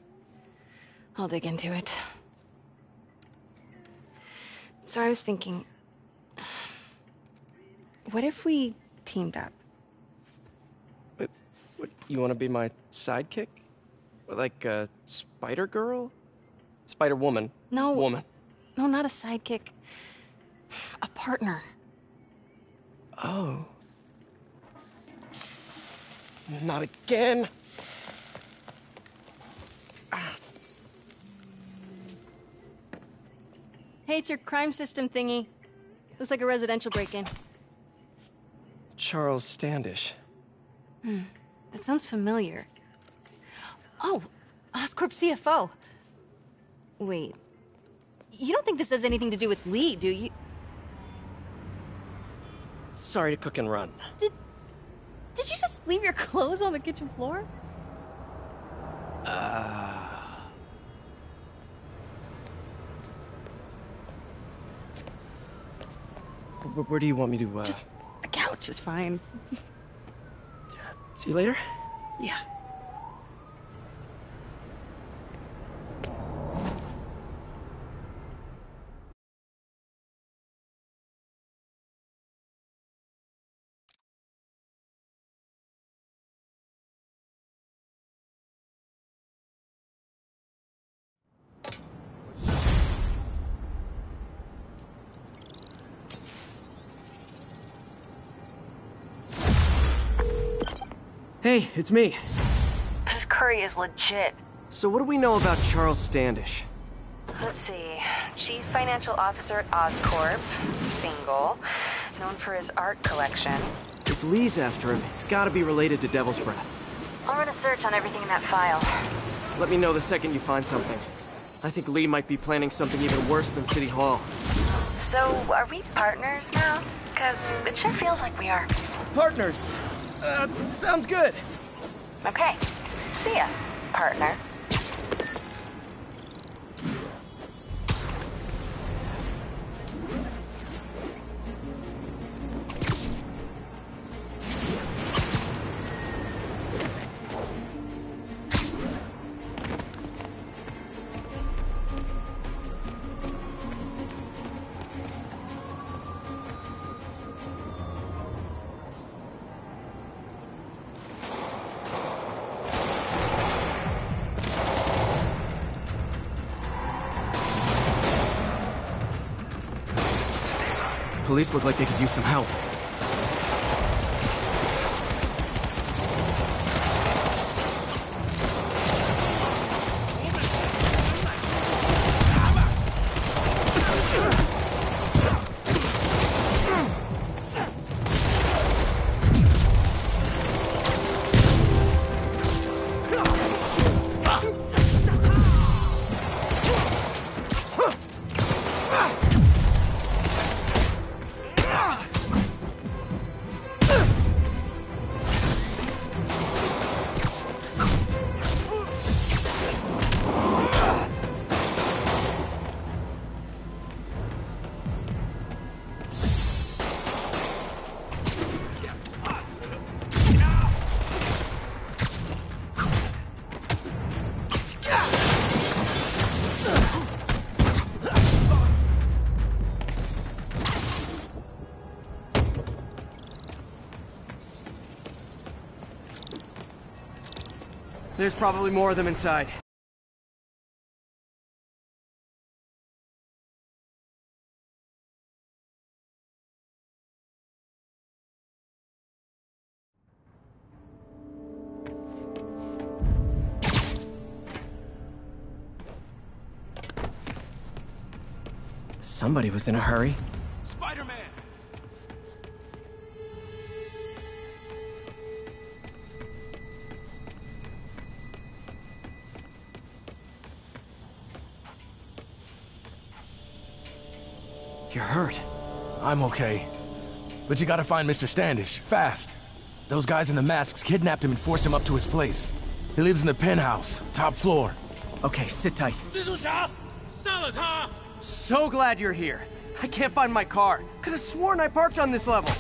Speaker 20: I'll dig into it. So I was thinking... what if we teamed up?
Speaker 15: What, you want to be my sidekick? Like a Spider-Girl? Spider-Woman.
Speaker 20: No.
Speaker 15: Woman.
Speaker 20: No, not a sidekick. A partner.
Speaker 15: Oh. Not again.
Speaker 20: Hey, it's your crime system thingy. Looks like a residential break-in.
Speaker 15: Charles Standish.
Speaker 20: That sounds familiar. Oh, Oscorp CFO. Wait. You don't think this has anything to do with Lee, do you?
Speaker 15: Sorry to cook and run.
Speaker 20: Did you just leave your clothes on the kitchen floor?
Speaker 15: Where do you want me to,
Speaker 20: Just the couch is fine.
Speaker 15: See you later?
Speaker 20: Yeah.
Speaker 2: Hey, it's me.
Speaker 4: This is Kurt. Hurry is legit.
Speaker 15: So what do we know about Charles Standish?
Speaker 4: Let's see. Chief Financial Officer at Oscorp. Single. Known for his art collection.
Speaker 15: If Lee's after him, it's gotta be related to Devil's Breath.
Speaker 4: I'll run a search on everything in that file.
Speaker 15: Let me know the second you find something. I think Lee might be planning something even worse than City Hall.
Speaker 4: So, are we partners now? Because it sure feels like we are.
Speaker 15: Partners! Sounds good.
Speaker 4: Okay. See ya, partner.
Speaker 15: Police look like they could use some help. There's probably more of them inside. Somebody was in a hurry.
Speaker 17: Spider-Man!
Speaker 15: You're hurt.
Speaker 17: I'm okay. But you gotta find Mr. Standish, fast. Those guys in the masks kidnapped him and forced him up to his place. He lives in the penthouse, top floor.
Speaker 15: Okay, sit tight. So glad you're here. I can't find my car. Could have sworn I parked on this level.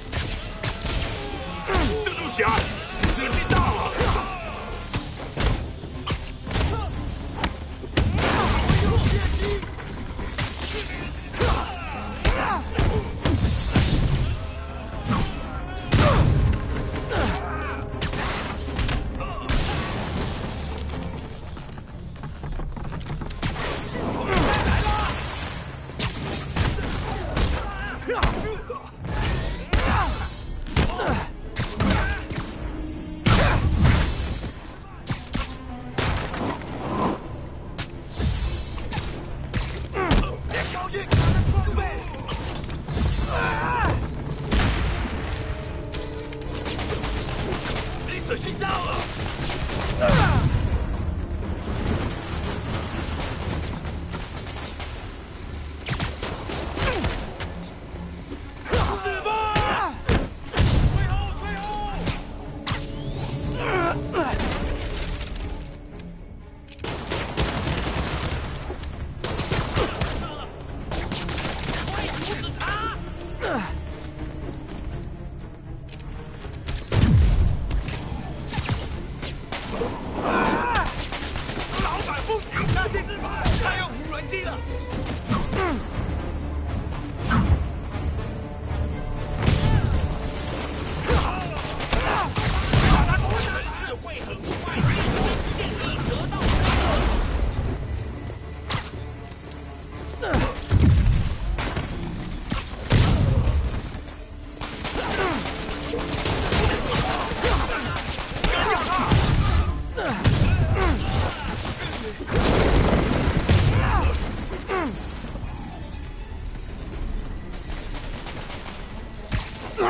Speaker 15: Wait,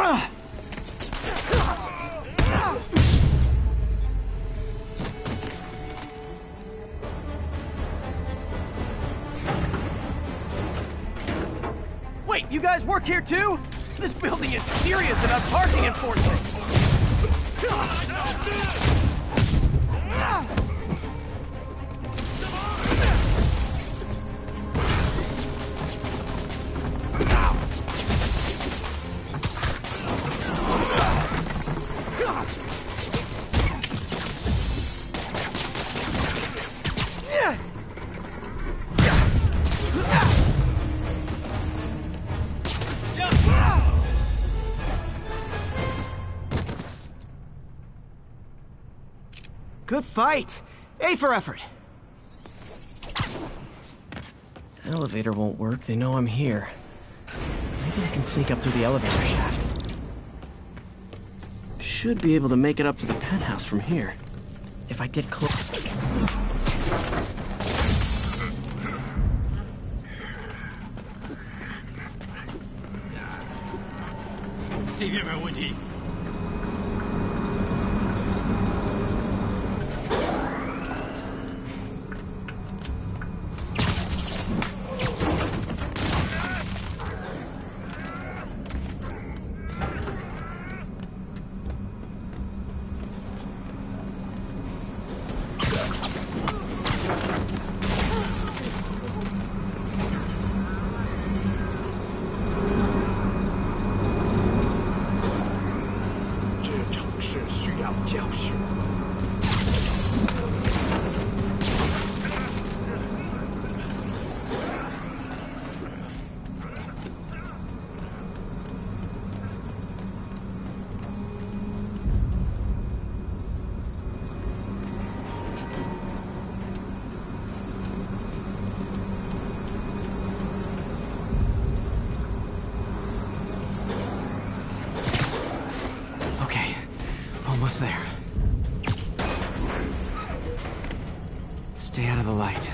Speaker 15: you guys work here too? This building is serious about parking enforcement. Good fight. A for effort.
Speaker 2: Elevator won't work. They know I'm here. Maybe I can sneak up through the elevator shaft. Should be able to make it up to the penthouse from here. If I get close.
Speaker 21: 这边没有问题。
Speaker 2: Almost there. Stay out of the light.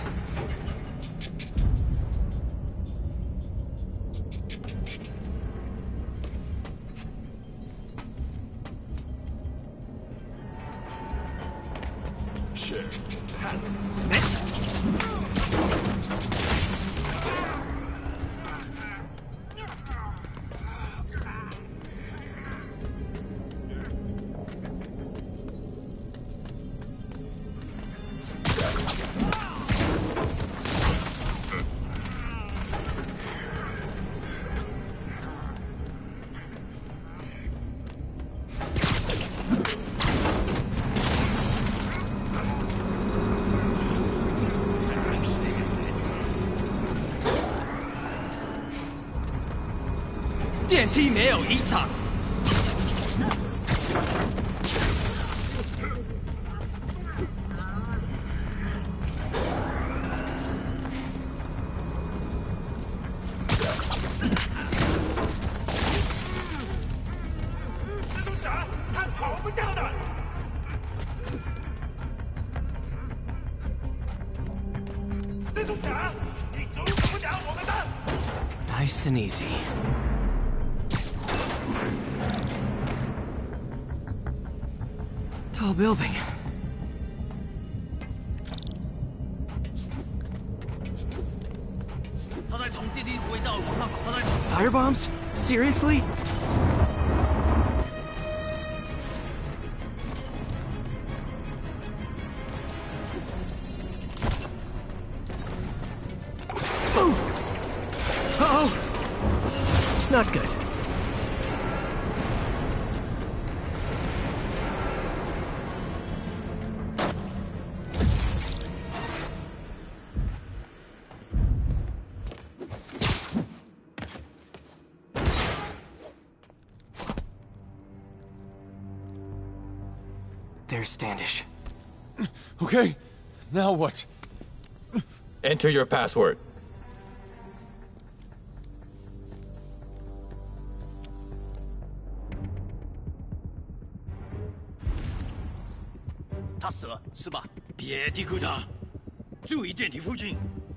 Speaker 21: 电梯没有异常。
Speaker 5: 蜘蛛侠，他跑不掉的。蜘蛛侠，你阻止不了我们的。
Speaker 2: Nice and easy. Tall building. Fire bombs? Seriously? Move! Uh-oh! Not good. There's Standish.
Speaker 17: Okay, now what?
Speaker 22: Enter your password.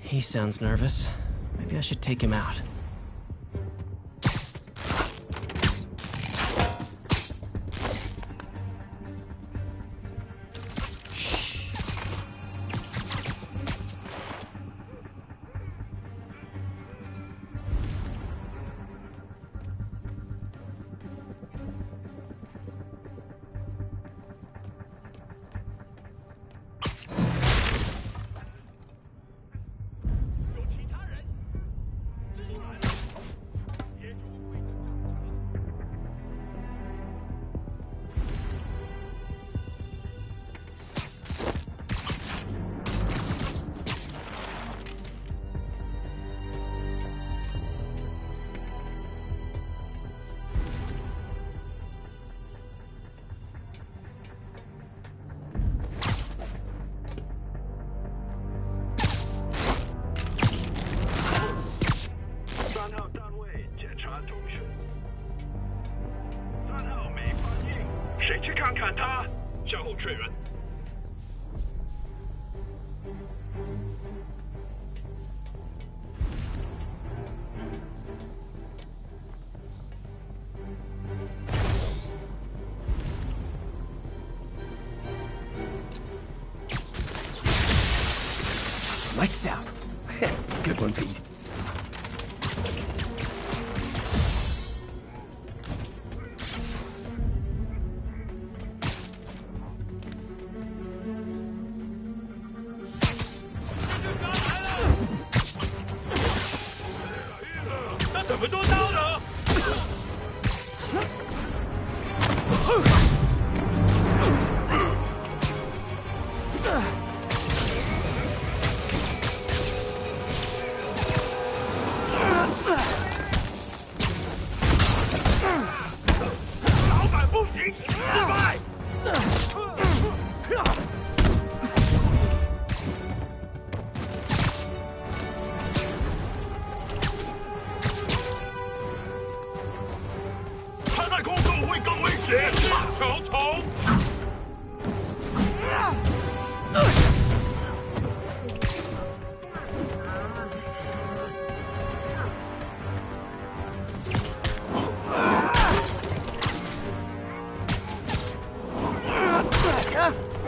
Speaker 2: He sounds nervous. Maybe I should take him out.
Speaker 5: 查中枢。3號沒反應，誰去看看他？向後確認。
Speaker 2: Lights out. Good one, Pete.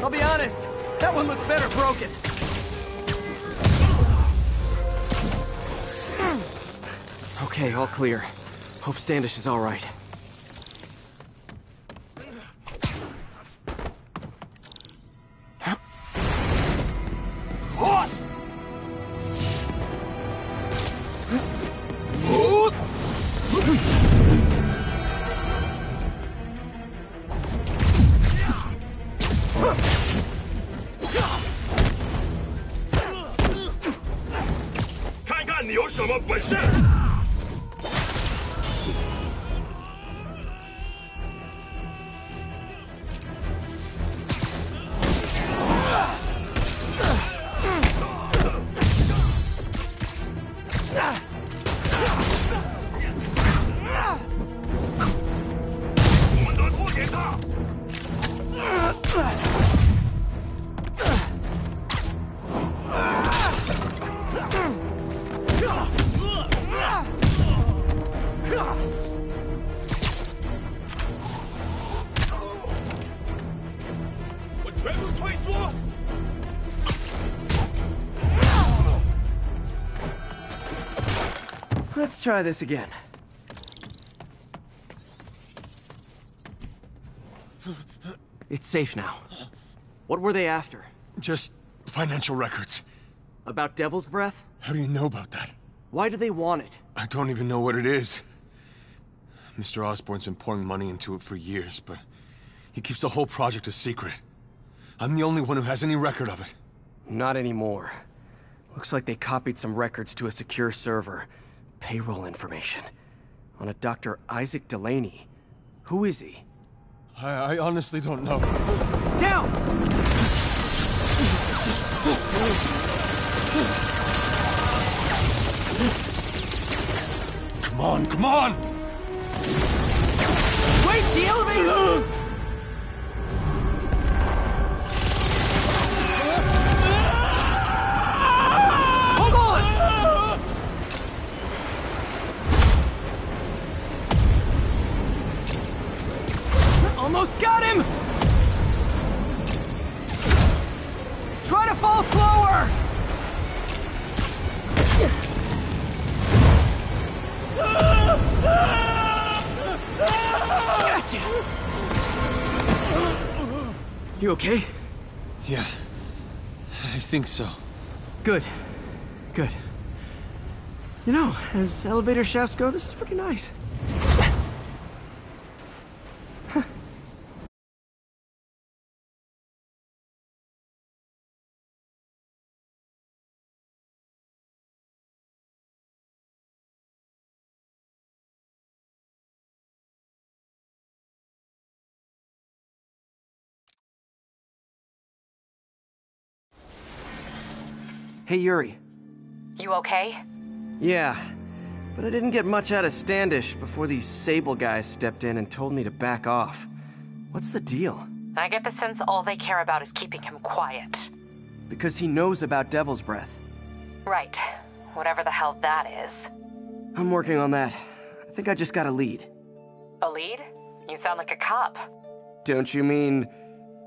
Speaker 15: I'll be honest, that one looks better broken. Okay, all clear. Hope Standish is all right. Let's try this again. It's safe now. What were they after?
Speaker 17: Just financial records.
Speaker 15: About Devil's Breath?
Speaker 17: How do you know about that?
Speaker 15: Why do they want it?
Speaker 17: I don't even know what it is. Mr. Osborn's been pouring money into it for years, but he keeps the whole project a secret. I'm the only one who has any record of it.
Speaker 15: Not anymore. Looks like they copied some records to a secure server. Payroll information. On a Dr. Isaac Delaney. Who is he?
Speaker 17: I honestly don't know.
Speaker 15: Down!
Speaker 17: Come on, come on!
Speaker 15: Wait, the elevator! Hold on! Almost got him! Try to fall slower! Gotcha! You okay?
Speaker 17: Yeah, I think so.
Speaker 15: Good. Good. You know, as elevator shafts go, this is pretty nice. Hey, Yuri.
Speaker 4: You okay?
Speaker 15: Yeah. But I didn't get much out of Standish before these Sable guys stepped in and told me to back off. What's the deal?
Speaker 1: I get the sense all they care about is keeping him quiet.
Speaker 15: Because he knows about Devil's Breath.
Speaker 1: Right. Whatever the hell that is.
Speaker 15: I'm working on that. I think I just got a lead.
Speaker 1: A lead? You sound like a cop.
Speaker 15: Don't you mean...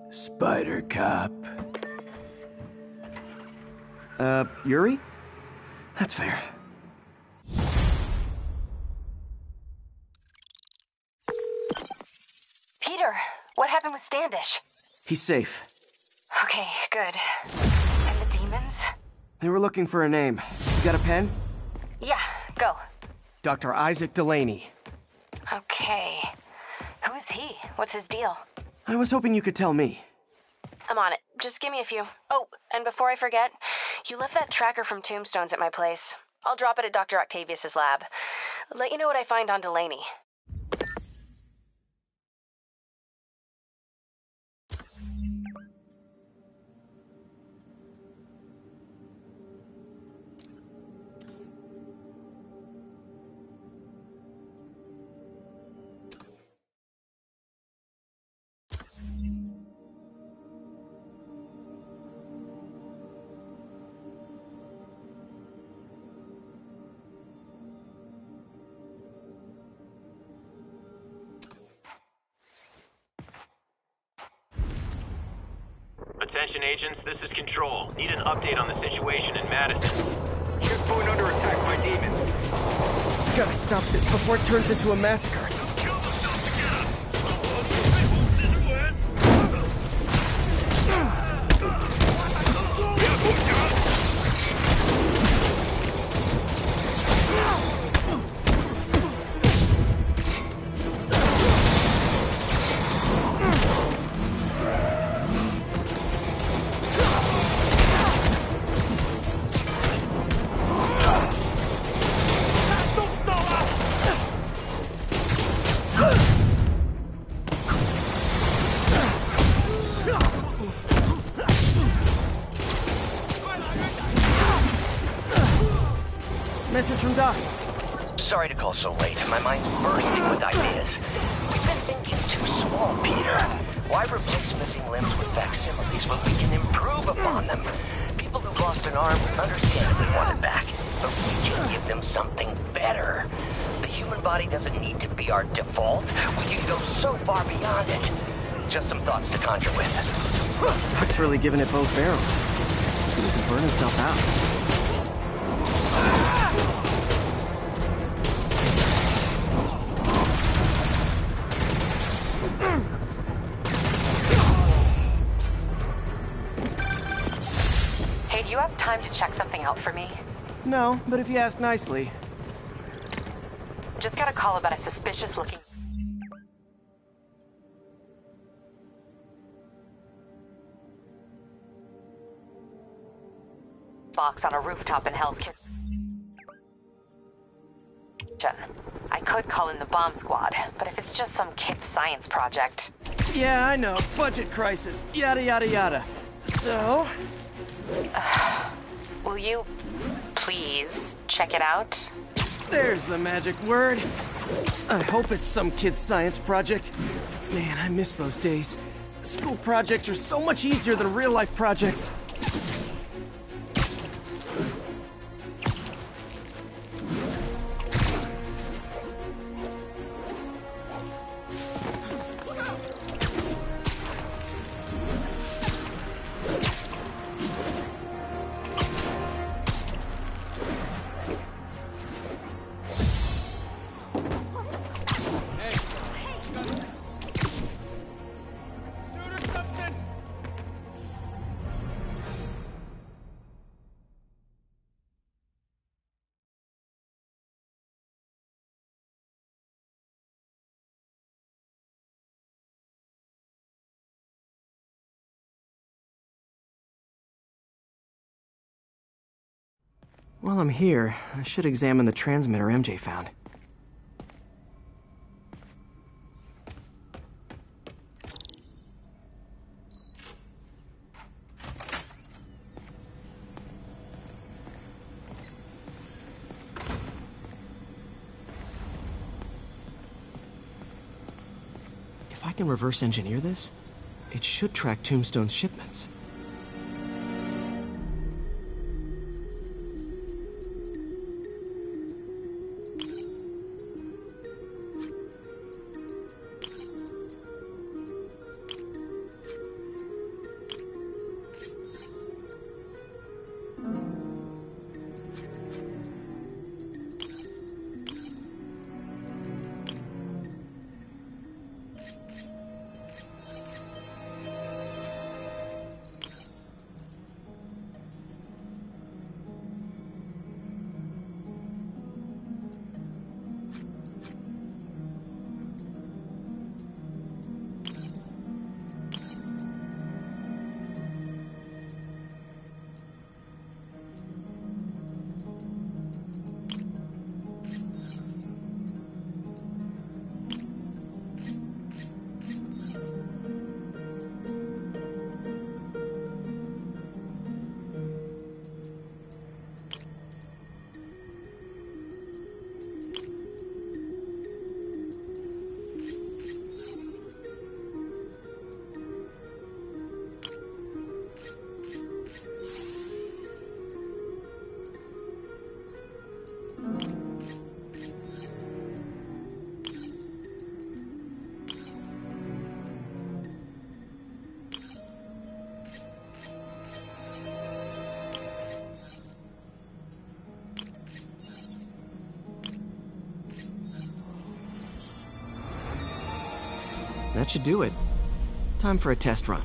Speaker 15: Spider Cop? Yuri? That's fair.
Speaker 1: Peter, what happened with Standish?
Speaker 15: He's safe.
Speaker 1: Okay, good. And the demons?
Speaker 15: They were looking for a name. You got a pen?
Speaker 1: Yeah, go.
Speaker 15: Dr. Isaac Delaney.
Speaker 1: Okay. Who is he? What's his deal?
Speaker 15: I was hoping you could tell me.
Speaker 1: I'm on it. Just give me a few. Oh, and before I forget, you left that tracker from Tombstones at my place. I'll drop it at Dr. Octavius's lab. Let you know what I find on Delaney.
Speaker 13: Attention agents, this is Control. Need an update on the situation in Madison.
Speaker 5: Checkpoint under attack by demons.
Speaker 15: Gotta stop this before it turns into a massacre. Message from Doc.
Speaker 10: Sorry to call so late. My mind's bursting with ideas. We've been thinking too small, Peter. Why replace missing limbs with facsimiles when we can improve upon them? People who've lost an arm understandably want it back, but we can give them something better. The human body doesn't need to be our default. We can go so far beyond it. Just some thoughts to conjure with.
Speaker 15: Doc's really giving it both barrels. He doesn't burn himself out.
Speaker 1: Hey, do you have time to check something out for me?
Speaker 15: No, but if you ask nicely.
Speaker 1: Just got a call about a suspicious-looking box on a rooftop in Hell's Kitchen. I could call in the bomb squad, but if it's just some kid's science project...
Speaker 15: Yeah, I know. Budget crisis. Yada, yada, yada. So...
Speaker 1: will you please check it out?
Speaker 15: There's the magic word. I hope it's some kid's science project. Man, I miss those days. School projects are so much easier than real-life projects. While I'm here, I should examine the transmitter MJ found.
Speaker 2: If I can reverse engineer this, it should track Tombstone's shipments. That should do it. Time for a test run.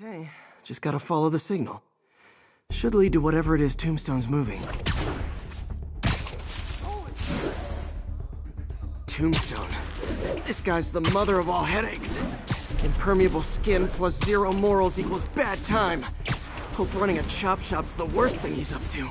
Speaker 2: Okay, just gotta follow the signal. Should lead to whatever it is Tombstone's moving. Tombstone. This guy's the mother of all headaches. Impermeable skin plus zero morals equals bad time. Hope running a chop shop's the worst thing he's up to.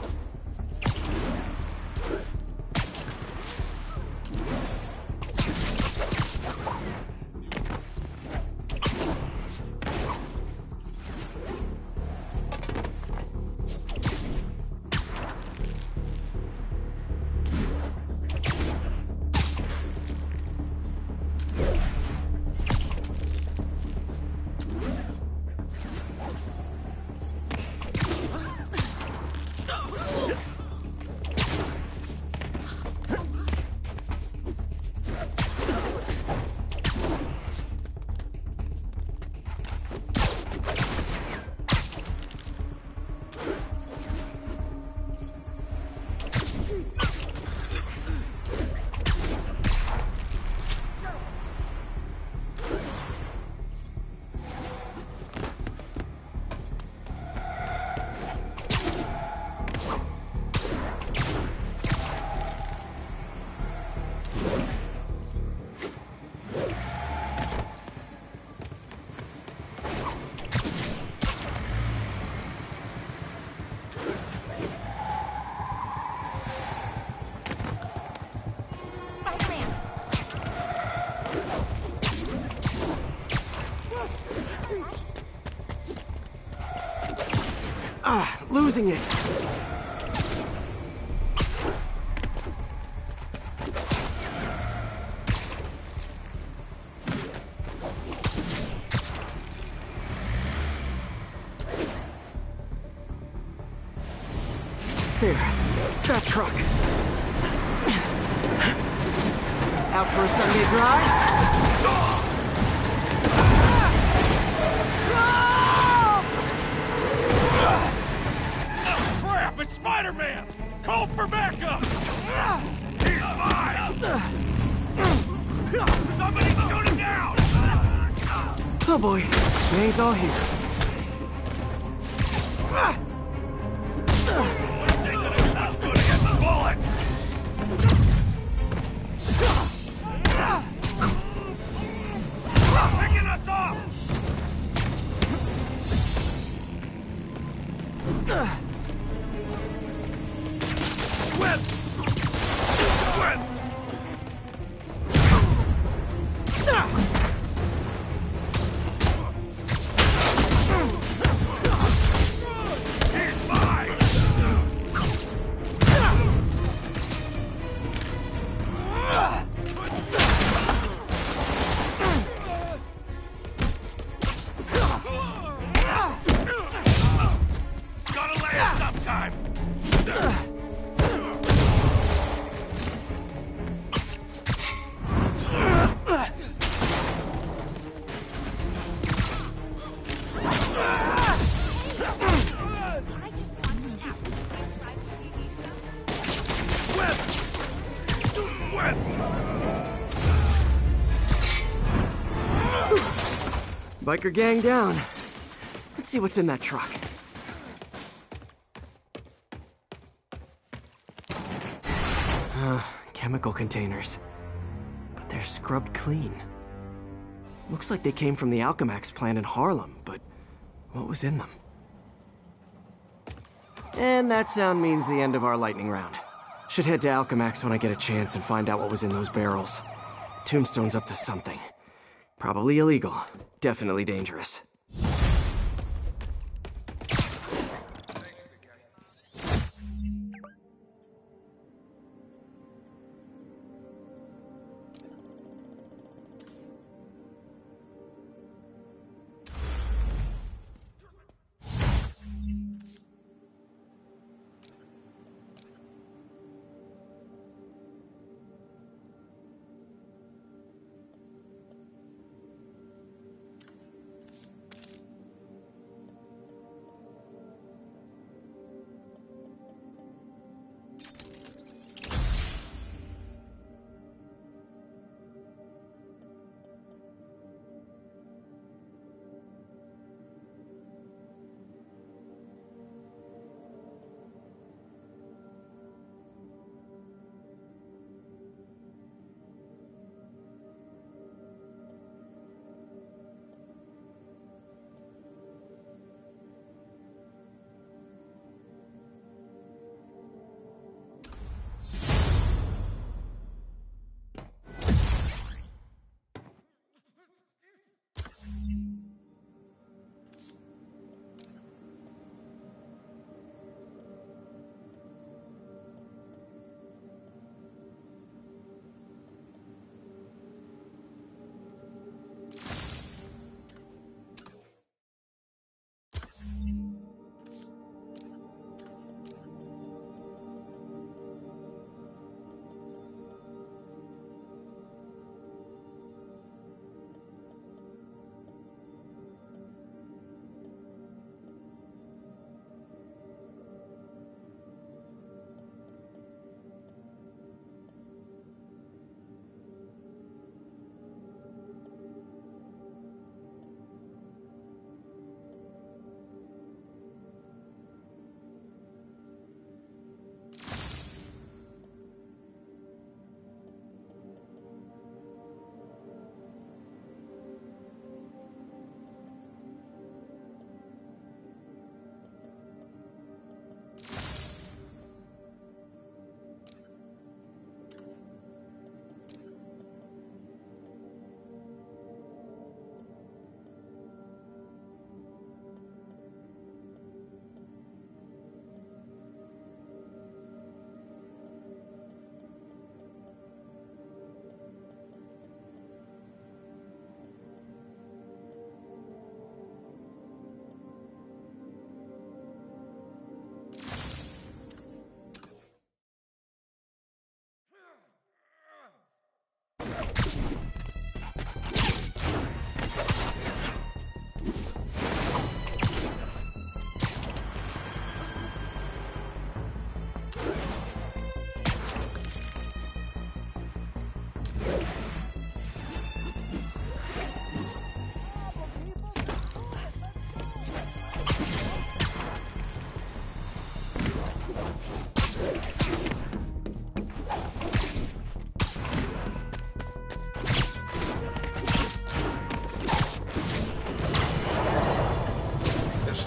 Speaker 2: Losing it. There. That truck. Out for a Sunday drive?
Speaker 5: Crap, it's Spider-Man! Call for backup! He's mine! Somebody shoot him down!
Speaker 15: Oh boy, gang's all here.
Speaker 5: Picking us off! Whip! Whip! He's mine! Gotta lay it sometime!
Speaker 15: Biker gang down. Let's see what's in that truck. Chemical containers. But they're scrubbed clean. Looks like they came from the Alchemax plant in Harlem, but what was in them? And that sound means the end of our lightning round. Should head to Alchemax when I get a chance and find out what was in those barrels. Tombstone's up to something. Probably illegal. Definitely dangerous.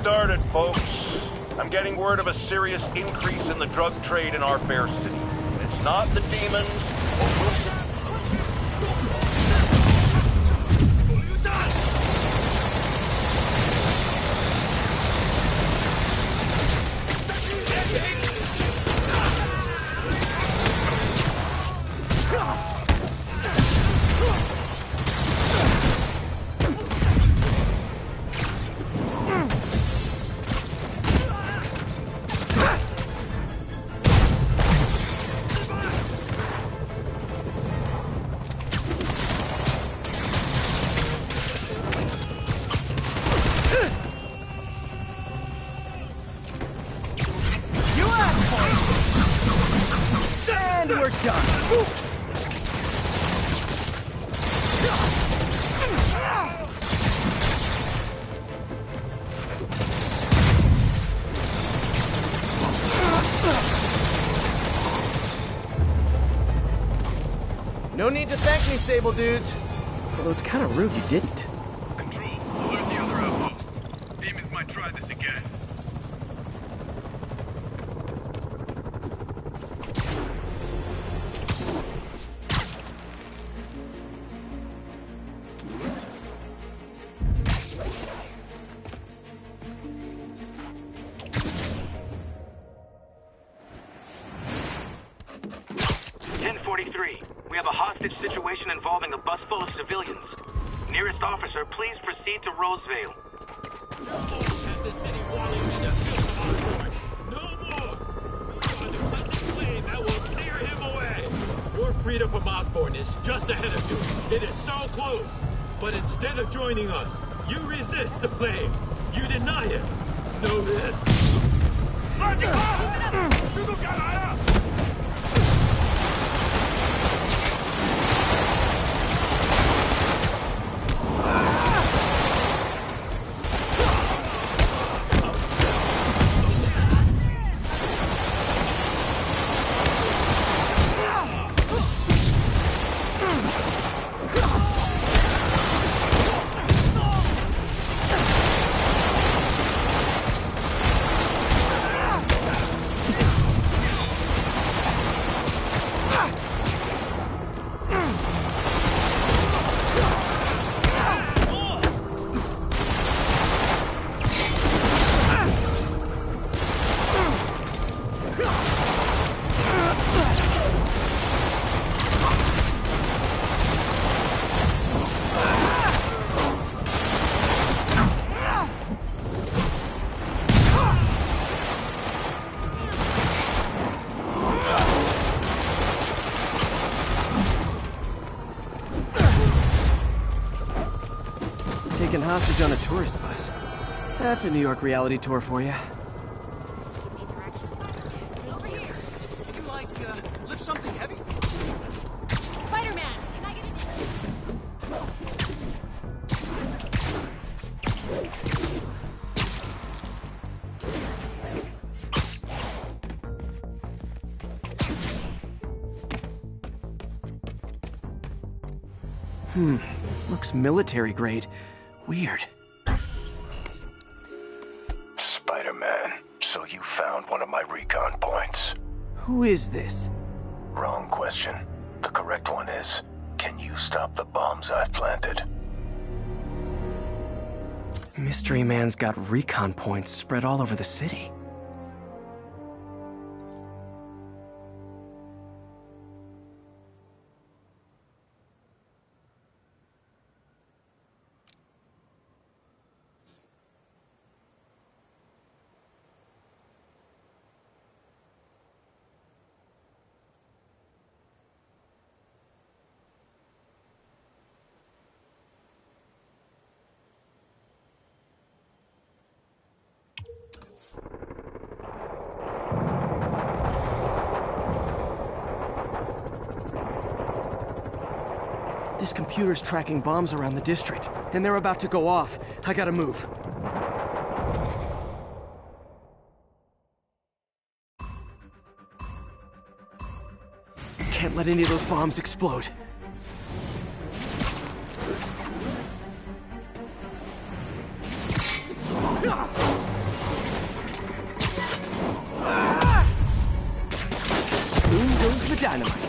Speaker 3: started, folks. I'm getting word of a serious increase in the drug trade in our fair city. It's not the demons or Wilson.
Speaker 15: No need to thank me, Sable dudes. Although it's kind of rude you didn't.
Speaker 5: Control, alert the other outpost. Demons might try this again.
Speaker 13: We have a hostage situation involving a bus full of civilians. Nearest officer, please proceed to Roseville.
Speaker 22: Your freedom from Osborn is just ahead of you. It is so close. But instead of joining us, you resist the flame. You deny it. Know this.
Speaker 15: Taken hostage on a tourist bus. That's a New York reality tour for you.
Speaker 21: Over here. Can you, lift something heavy?
Speaker 20: Spider-Man, can I get
Speaker 15: Looks military grade. Weird.
Speaker 18: Spider-Man, so you found one of my recon points.
Speaker 15: Who is this?
Speaker 18: Wrong question. The correct one is, can you stop the bombs I've planted?
Speaker 15: Mystery Man's got recon points spread all over the city. This computer's tracking bombs around the district, and they're about to go off. I gotta move. Can't let any of those bombs explode. dynamite.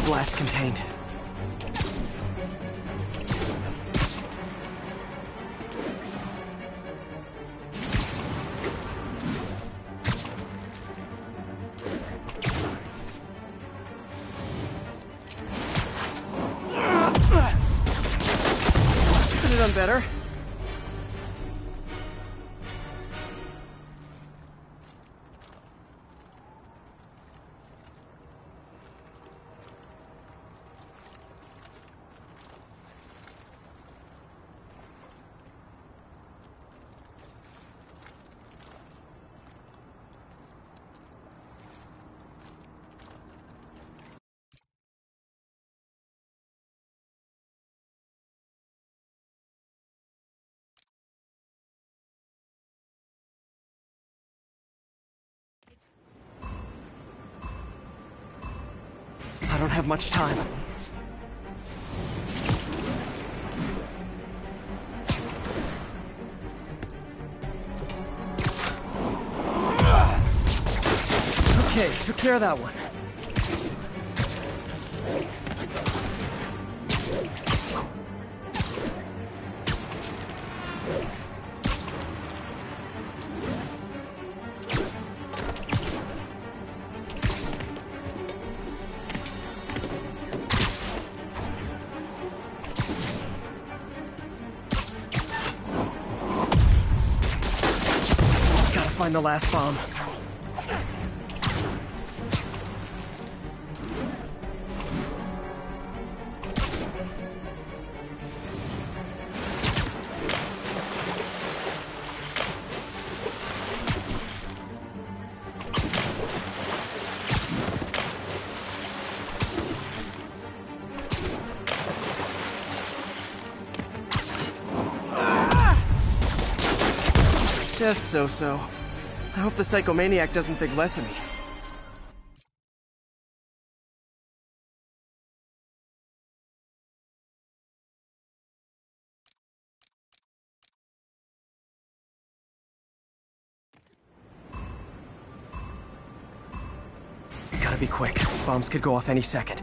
Speaker 15: Blast contained. Could have done better. I don't have much time. Okay, took care of that one. Find the last bomb. Just so-so. I hope the psychomaniac doesn't think less of me. Gotta be quick. Bombs could go off any second.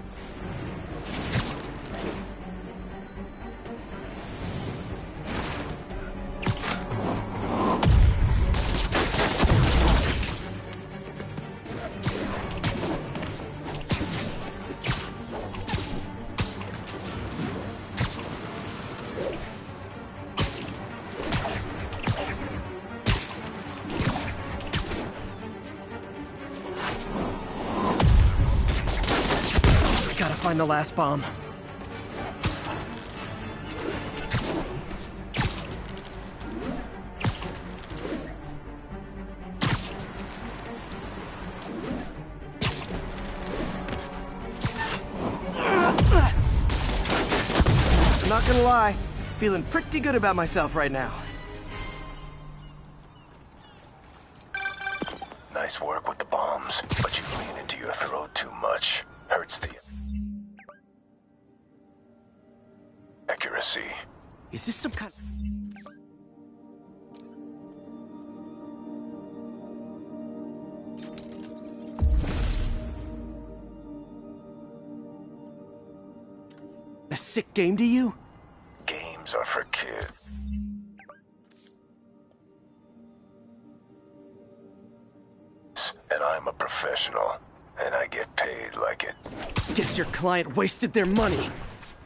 Speaker 15: Find the last bomb. I'm not gonna lie, feeling pretty good about myself right now.
Speaker 18: Nice work with the bombs, but you lean into your throat too much. Hurts the accuracy.
Speaker 15: Is this some kind a sick game to you?
Speaker 18: Games are for kids. And I'm a professional, and I get paid like it.
Speaker 15: Guess your client wasted their money.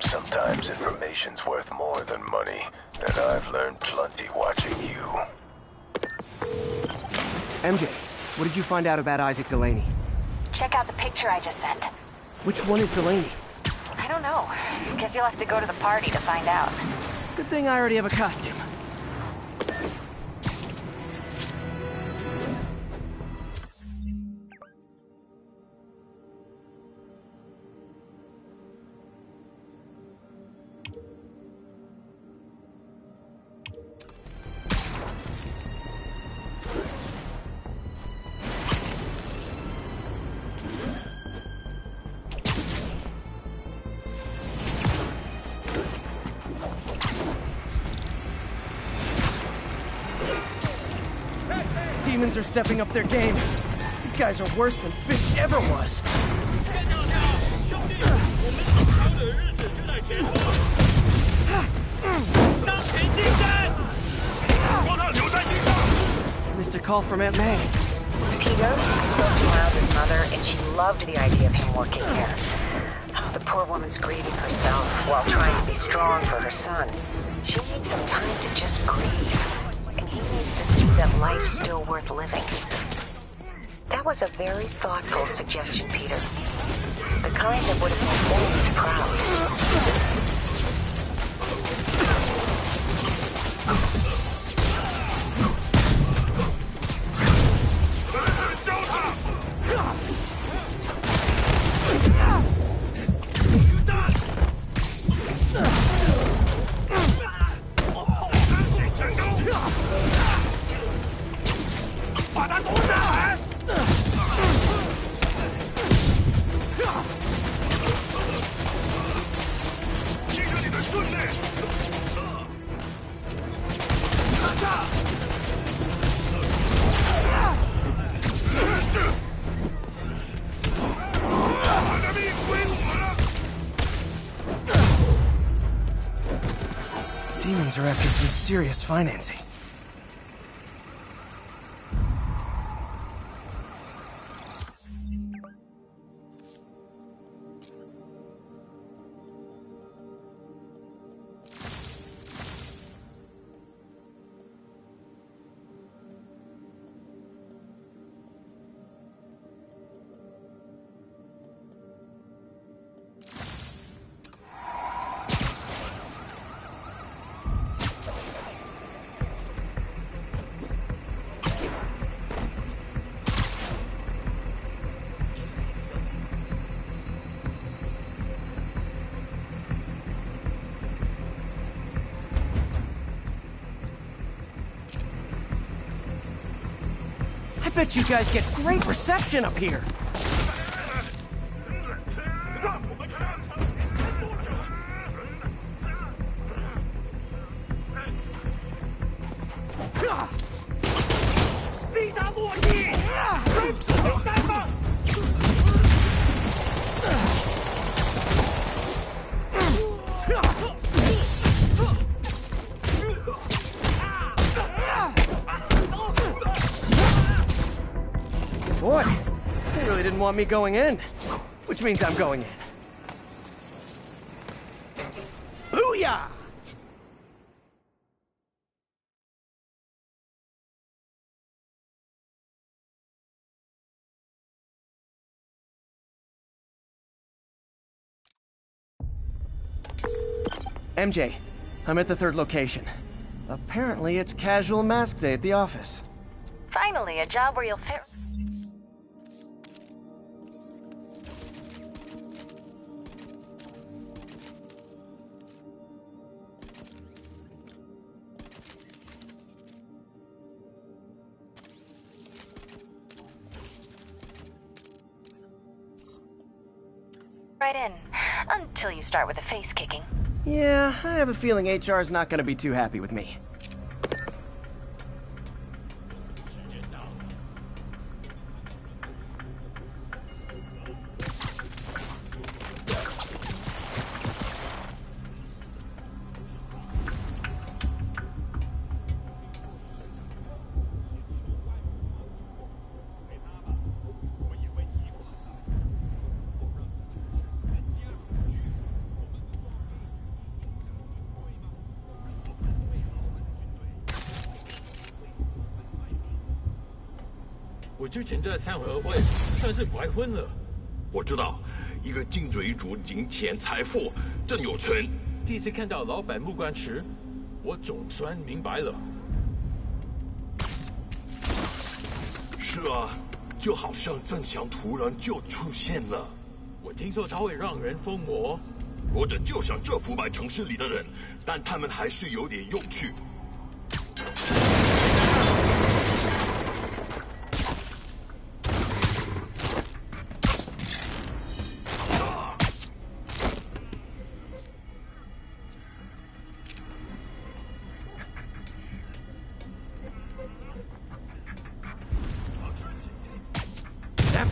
Speaker 18: Sometimes information's worth more than money, and I've learned plenty watching you.
Speaker 15: MJ, what did you find out about Isaac Delaney?
Speaker 1: Check out the picture I just sent.
Speaker 15: Which one is Delaney?
Speaker 1: I don't know. Guess you'll have to go to the party to find out.
Speaker 15: Good thing I already have a costume. demons are stepping up their game. These guys are worse than Fisk ever was. Missed a call from Aunt May.
Speaker 6: Peter, I spoke to Miles' mother, and she loved the idea of him working here. The poor woman's grieving herself while trying to be strong for her son. She needs some time to just grieve, and he needs to see that life's still worth living. That was a very thoughtful suggestion, Peter. The kind that would have made Dennis proud.
Speaker 15: Demons are after some serious financing. I bet you guys get great reception up here. Boy, they really didn't want me going in. Which means I'm going in. Booyah! MJ, I'm at the third location. Apparently it's casual mask day at the office.
Speaker 1: Finally, a job where you'll fit. Right in. Until you start with the face kicking.
Speaker 15: Yeah, I have a feeling HR's not gonna be too happy with me.
Speaker 22: 我之前在三合会算是白混了。
Speaker 8: 我知道，一个金嘴主金钱财富真有权。
Speaker 22: 第一次看到老板目光时，我总算明白了。
Speaker 8: 是啊，就好像真相突然就出现了。
Speaker 22: 我听说他会让人疯魔，
Speaker 8: 或者就像这腐败城市里的人，但他们还是有点有趣。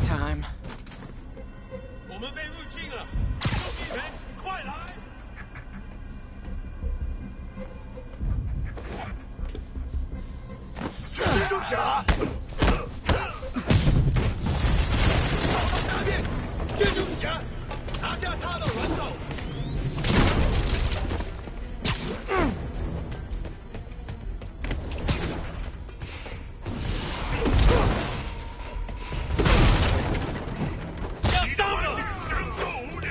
Speaker 15: time.
Speaker 22: 我们被入侵了，救济员，快来！
Speaker 8: 蜘蛛侠！
Speaker 22: 打面，蜘蛛侠，拿下他的环头。
Speaker 8: 你到了，人狗无聊。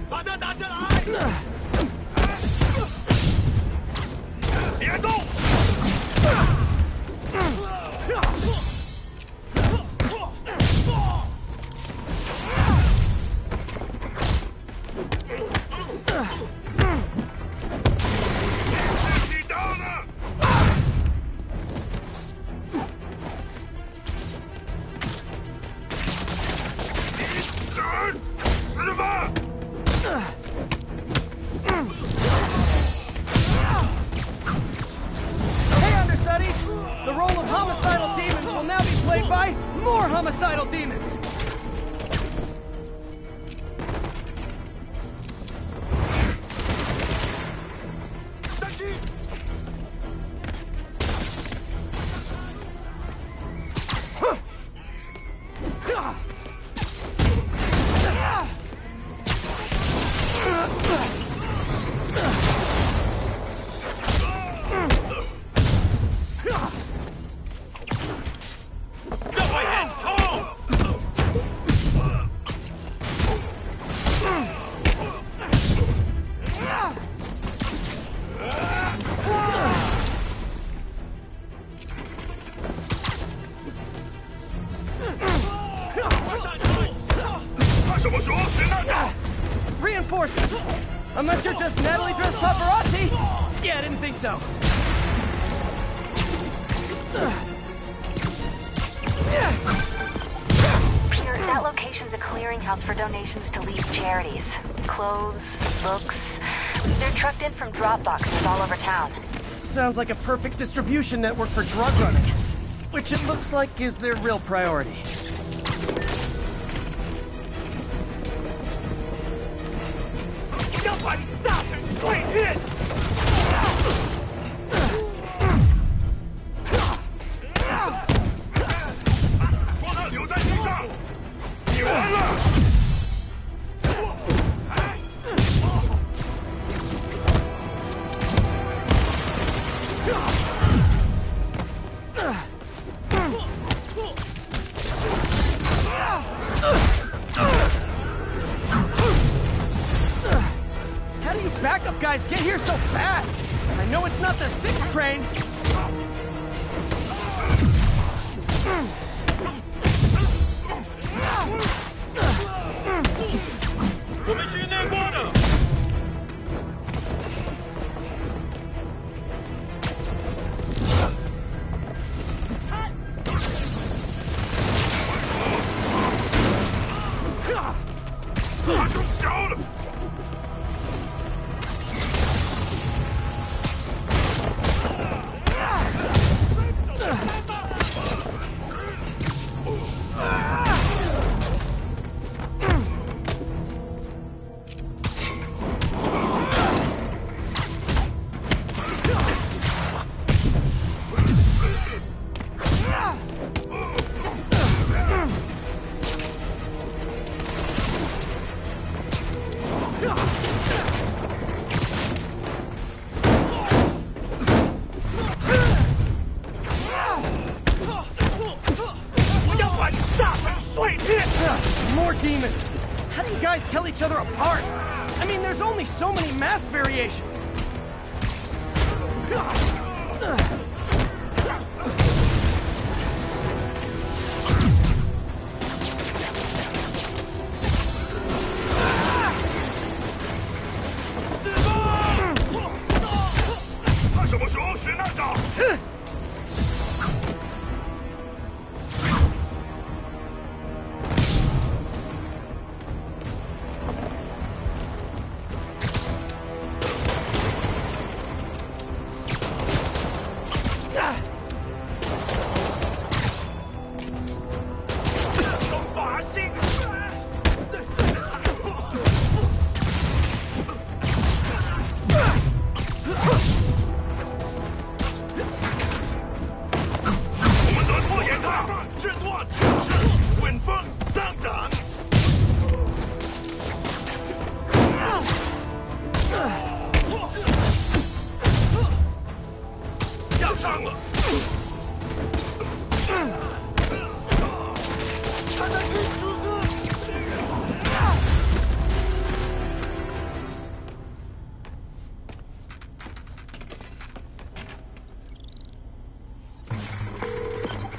Speaker 22: 把他打下来！
Speaker 8: 别动！你到了！你敢什么？
Speaker 15: Hey, understudies! The role of homicidal demons will now be played by more homicidal demons! Reinforcements! Unless you're just Natalie dressed paparazzi? Yeah, I didn't think so.
Speaker 1: Peter, that location's a clearinghouse for donations to Lee's charities. Clothes, books. They're trucked in from drop boxes all over town.
Speaker 15: Sounds like a perfect distribution network for drug running. Which it looks like is their real priority. How do you backup guys get here so fast? I know it's not the 6th train. guys tell each other apart? I mean, there's only so many mask variations.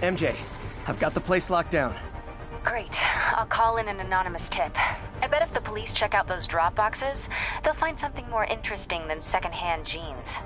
Speaker 15: MJ, I've got the place locked down.
Speaker 1: Great. I'll call in an anonymous tip. I bet if the police check out those drop boxes, they'll find something more interesting than secondhand jeans.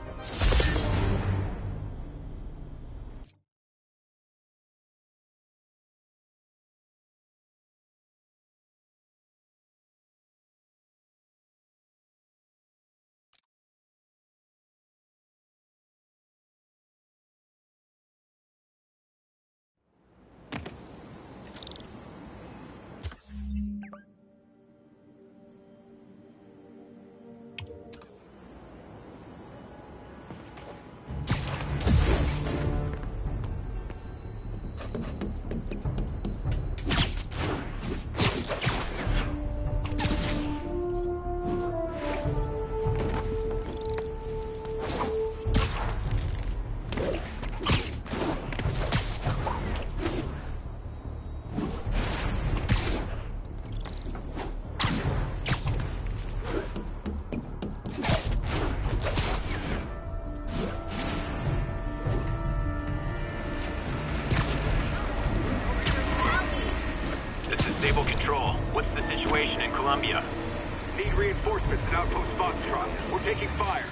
Speaker 13: Stable Control. What's the situation in Columbia?
Speaker 5: Need reinforcements at Outpost Foxtrot. We're taking fire.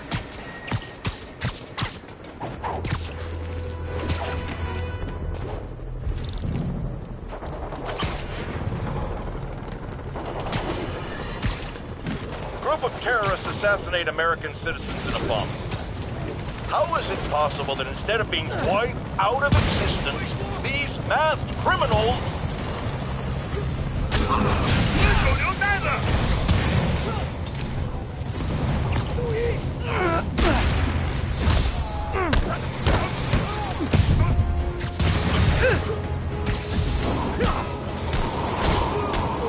Speaker 3: Group of terrorists assassinate American citizens in a bomb. How is it possible that instead of being wiped out of existence, these masked criminals...
Speaker 5: 手榴弹了！注意！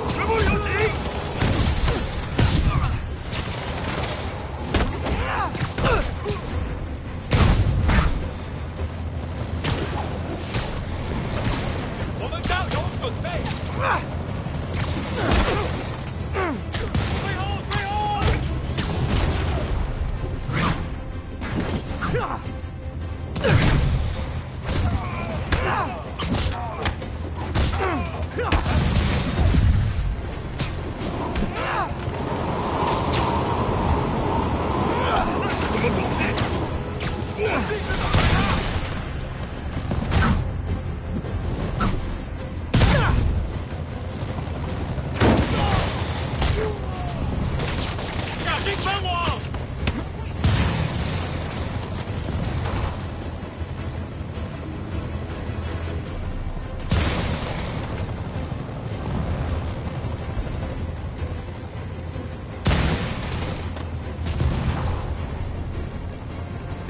Speaker 5: 全部有警！我们刚有准备。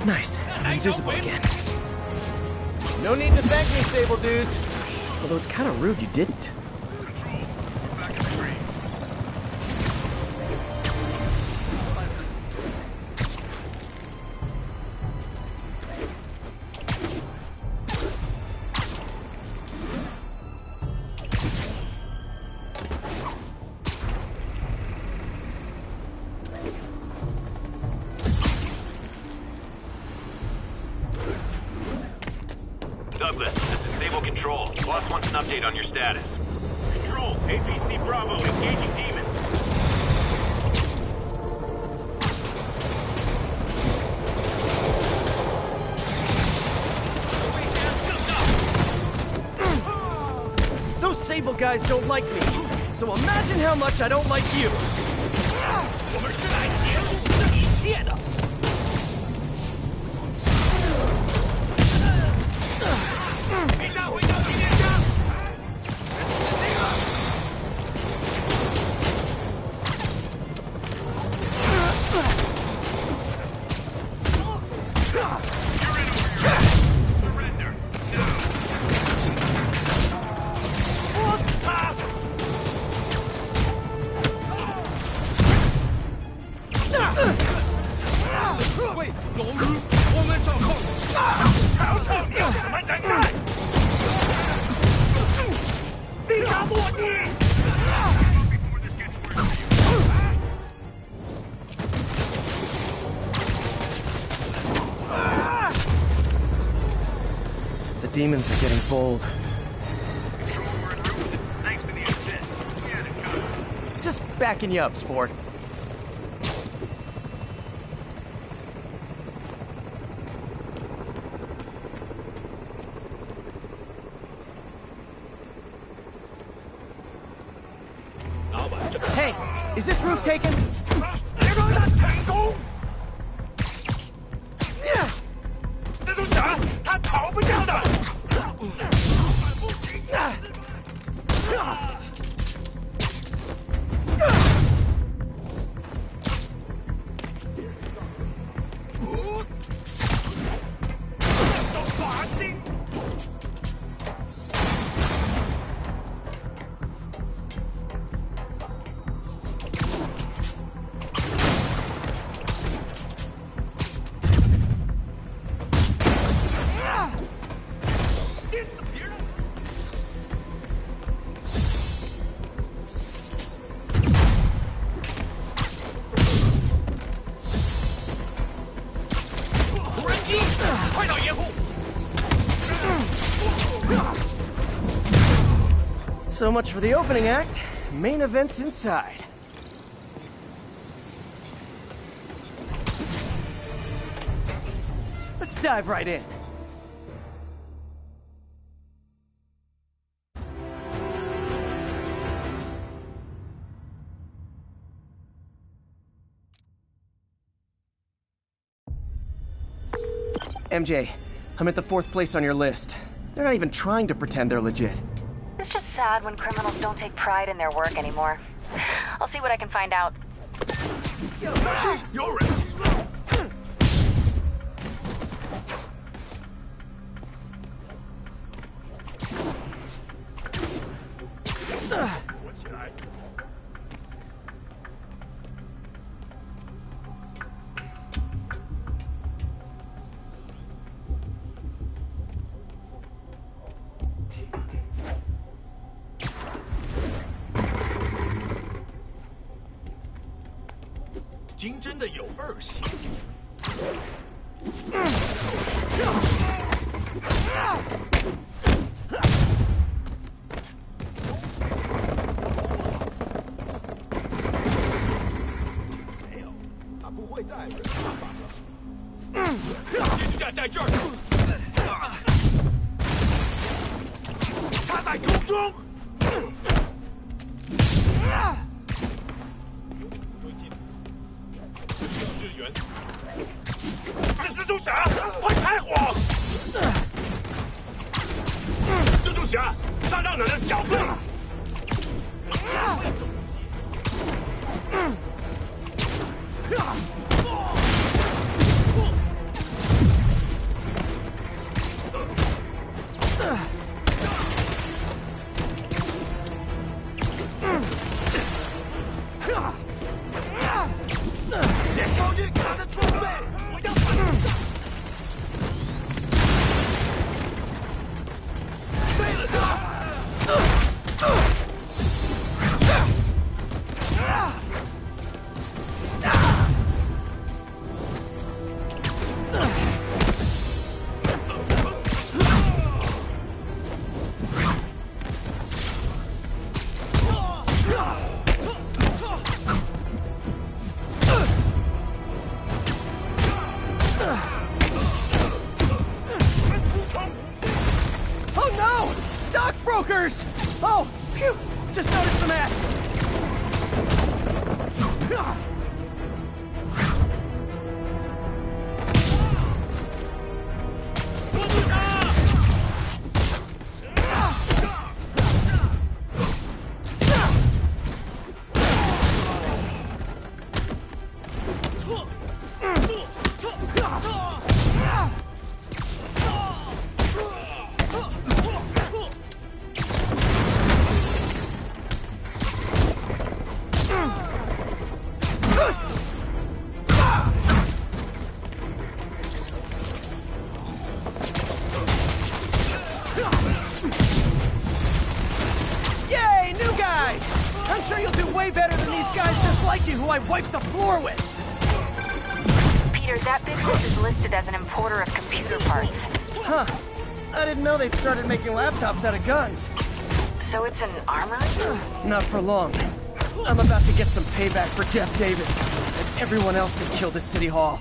Speaker 15: Nice. I'm invisible again. No need to thank me, Sable dudes. Although it's kind of rude you didn't.
Speaker 13: Douglas, this is Sable Control. Boss wants an update on your status.
Speaker 5: Control, APC Bravo, engaging demons.
Speaker 15: Those Sable guys don't like me, so imagine how much I don't like you. The demons are getting bold. Just backing you up, sport. Hey, is this roof taken? So much for the opening act. Main event's inside. Let's dive right in. MJ, I'm at the 4th place on your list. They're not even trying to pretend they're legit.
Speaker 1: It's just sad when criminals don't take pride in their work anymore. I'll see what I can find out.
Speaker 5: You're ready.
Speaker 15: jokers! Oh, phew! Just noticed the masks! Yay, new guy! I'm sure you'll do way better than these guys just like you who I wiped the floor with!
Speaker 1: Peter, that business is listed as an importer of computer parts.
Speaker 15: Huh. I didn't know they'd started making laptops out of guns.
Speaker 1: So it's an armory?
Speaker 15: Not for long. I'm about to get some payback for Jeff Davis and everyone else that killed at City Hall.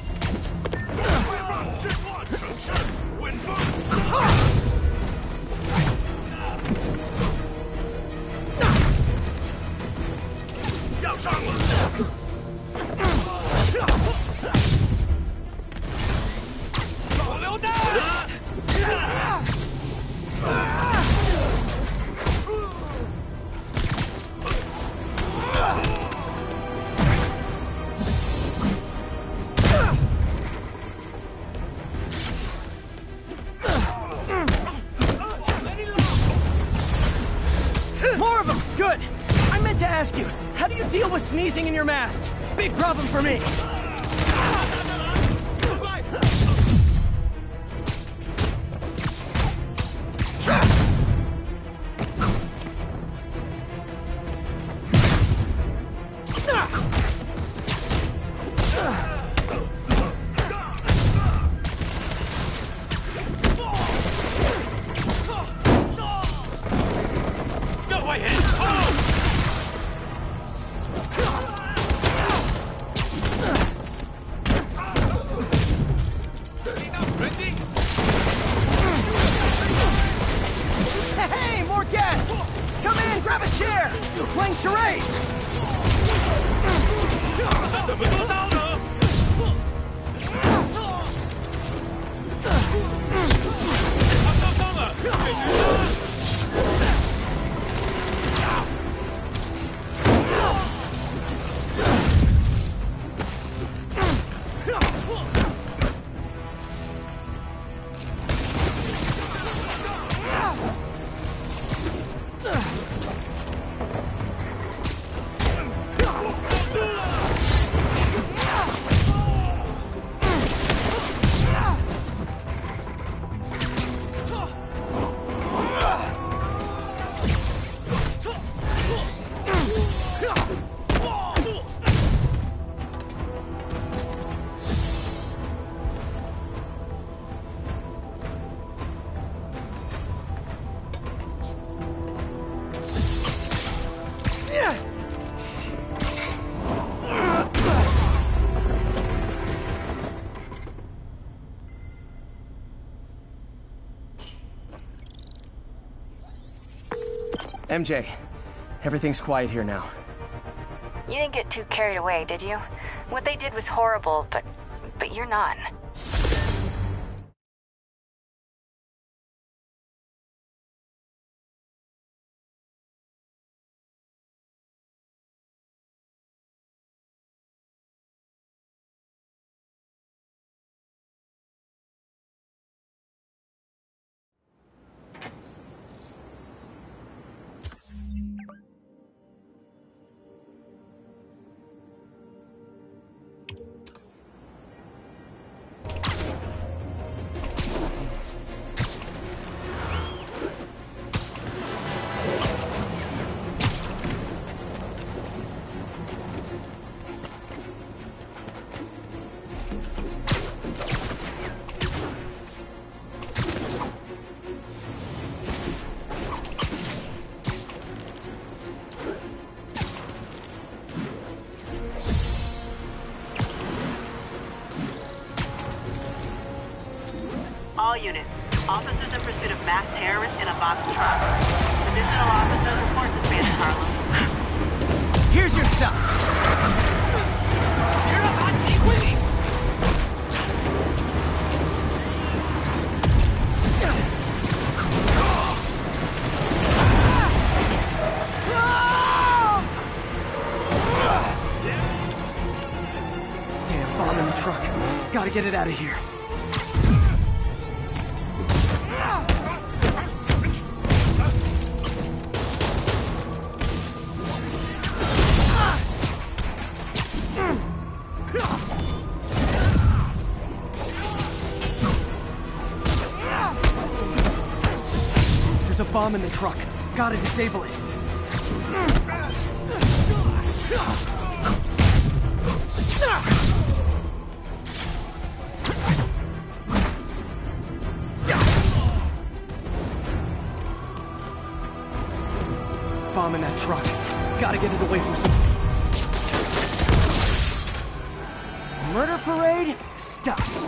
Speaker 15: More of them! Good! I meant to ask you, how do you deal with sneezing in your masks? Big problem for me! Hey, more gas! Come in, grab a chair! You're playing charades! MJ, everything's quiet here now.
Speaker 1: You didn't get too carried away, did you? What they did was horrible, but you're not.
Speaker 13: All units, Officers in pursuit of masked terrorists in a box truck. Additional officers report to San Carlos.
Speaker 21: Here's your stuff. You're a hot seat with me.
Speaker 15: Damn bomb in the truck. Gotta get it out of here. There's a bomb in the truck. Gotta disable it. Bomb in that truck. Gotta get it away from some... Murder parade stops.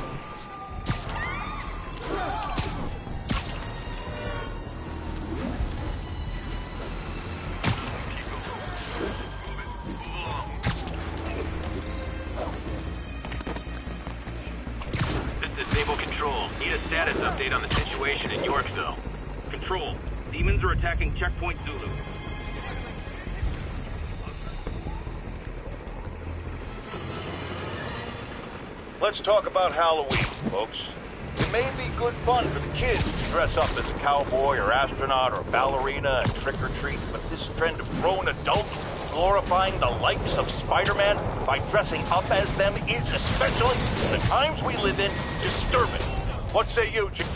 Speaker 13: This is Naval Control. Need a status update on the situation in Yorkville. Control, demons are attacking Checkpoint Zulu.
Speaker 3: Let's talk about Halloween, folks. It may be good fun for the kids to dress up as a cowboy or astronaut or ballerina and trick-or-treat, but this trend of grown adults glorifying the likes of Spider-Man by dressing up as them is, especially in the times we live in, disturbing. What say you, Jim?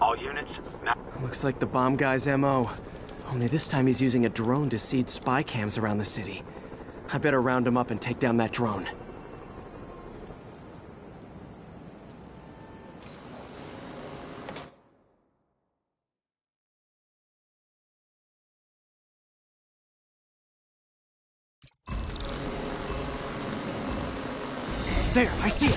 Speaker 13: All units, now...
Speaker 15: Looks like the bomb guy's MO. Only this time he's using a drone to seed spy cams around the city. I better round him up and take down that drone. There, I see it!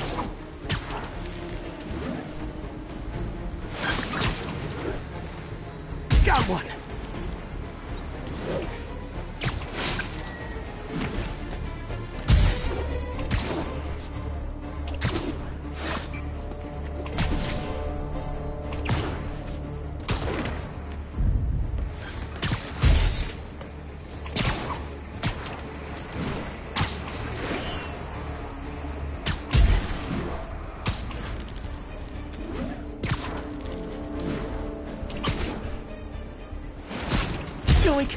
Speaker 15: Got one! Yoink!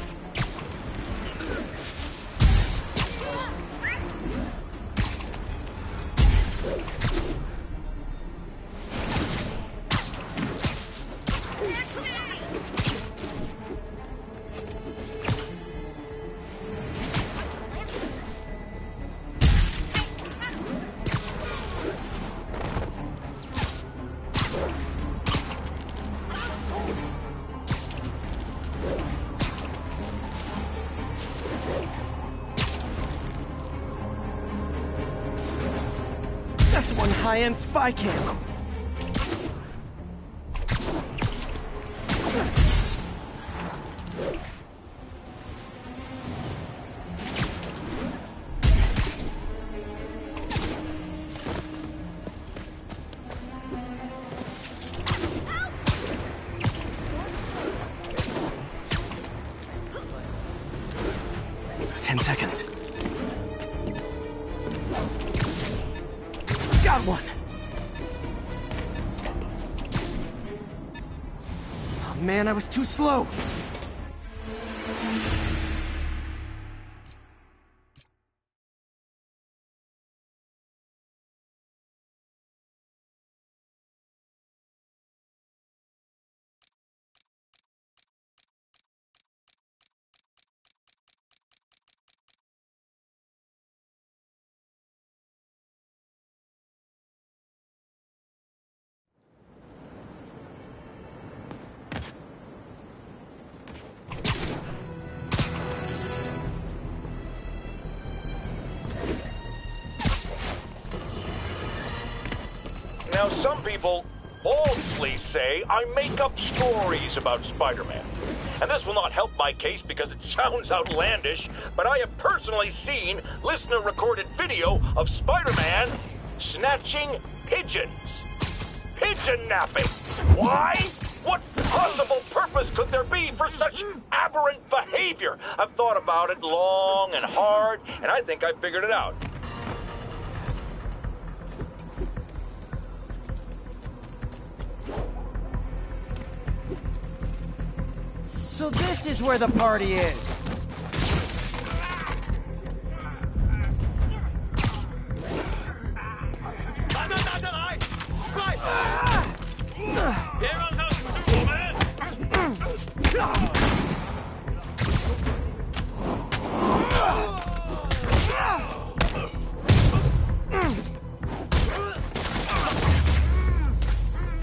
Speaker 15: That's one high-end spy cam. Ten seconds. Got one! Oh man, I was too slow!
Speaker 3: Now, some people boldly say I make up stories about Spider-Man. And this will not help my case because it sounds outlandish, but I have personally seen listener-recorded video of Spider-Man snatching pigeons. Pigeon napping! Why? What possible purpose could there be for such aberrant behavior? I've thought about it long and hard, and I think I figured it out.
Speaker 15: So this is where the party is.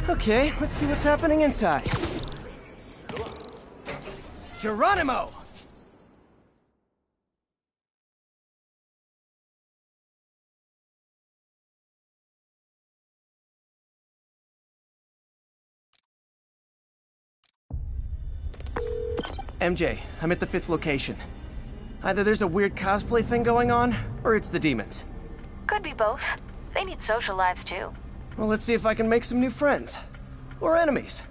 Speaker 15: Okay, let's see what's happening inside. Geronimo! MJ, I'm at the 5th location. Either there's a weird cosplay thing going on, or it's the demons.
Speaker 1: Could be both. They need social lives too.
Speaker 15: Well, let's see if I can make some new friends. Or enemies.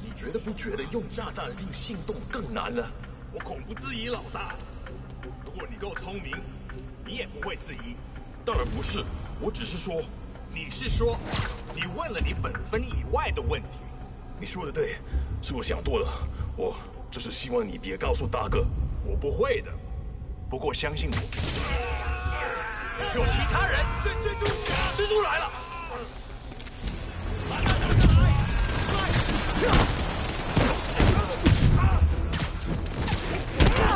Speaker 8: 你觉得不觉得用炸弹令心动更难了？
Speaker 13: 我恐不质疑老大。如果你够聪明，你也不会质疑。
Speaker 8: 当然不是，我只是说，
Speaker 13: 你是说，你问了你本分以外的问题。
Speaker 8: 你说的对，是我想多了。我只是希望你别告诉大哥。
Speaker 13: 我不会的，不过相信我。有其他人，蜘蛛来了！
Speaker 8: 啊！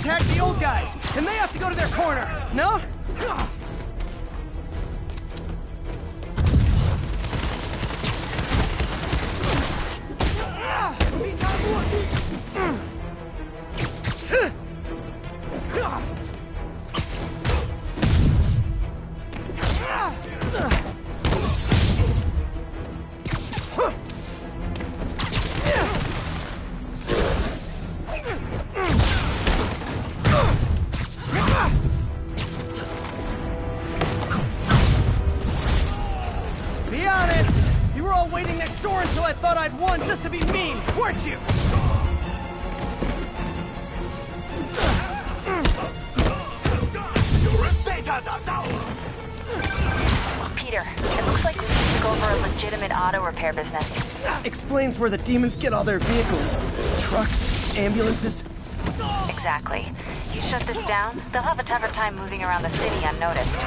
Speaker 15: attacked the old guys, and they have to go to their corner, no? Be honest! You were all waiting next door until I thought I'd won just to be mean, weren't you?
Speaker 1: Peter, it looks like we took over a legitimate auto repair business.
Speaker 15: Explains where the demons get all their vehicles. Trucks, ambulances.
Speaker 1: Exactly. You shut this down, they'll have a tougher time moving around the city unnoticed.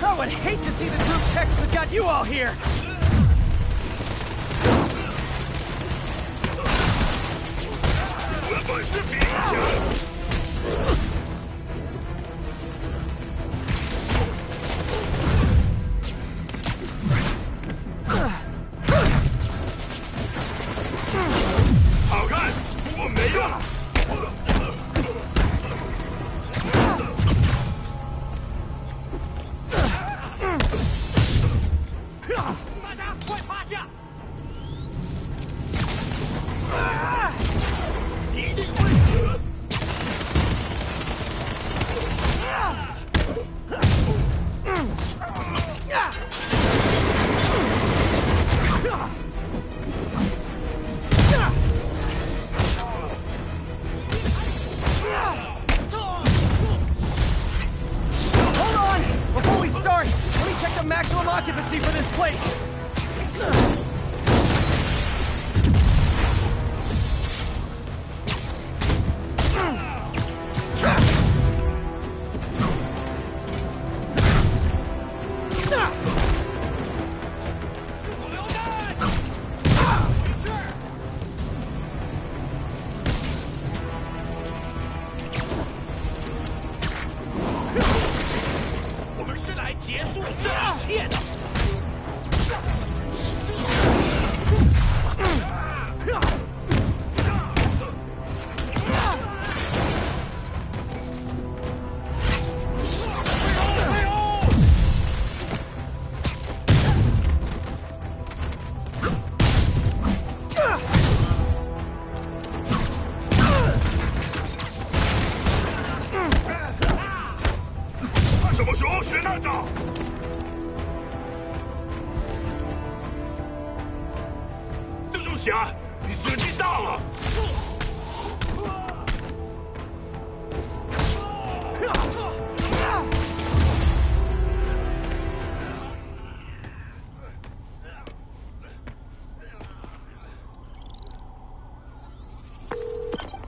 Speaker 15: I would hate to see the group text that got you all here! Maximum occupancy for this place!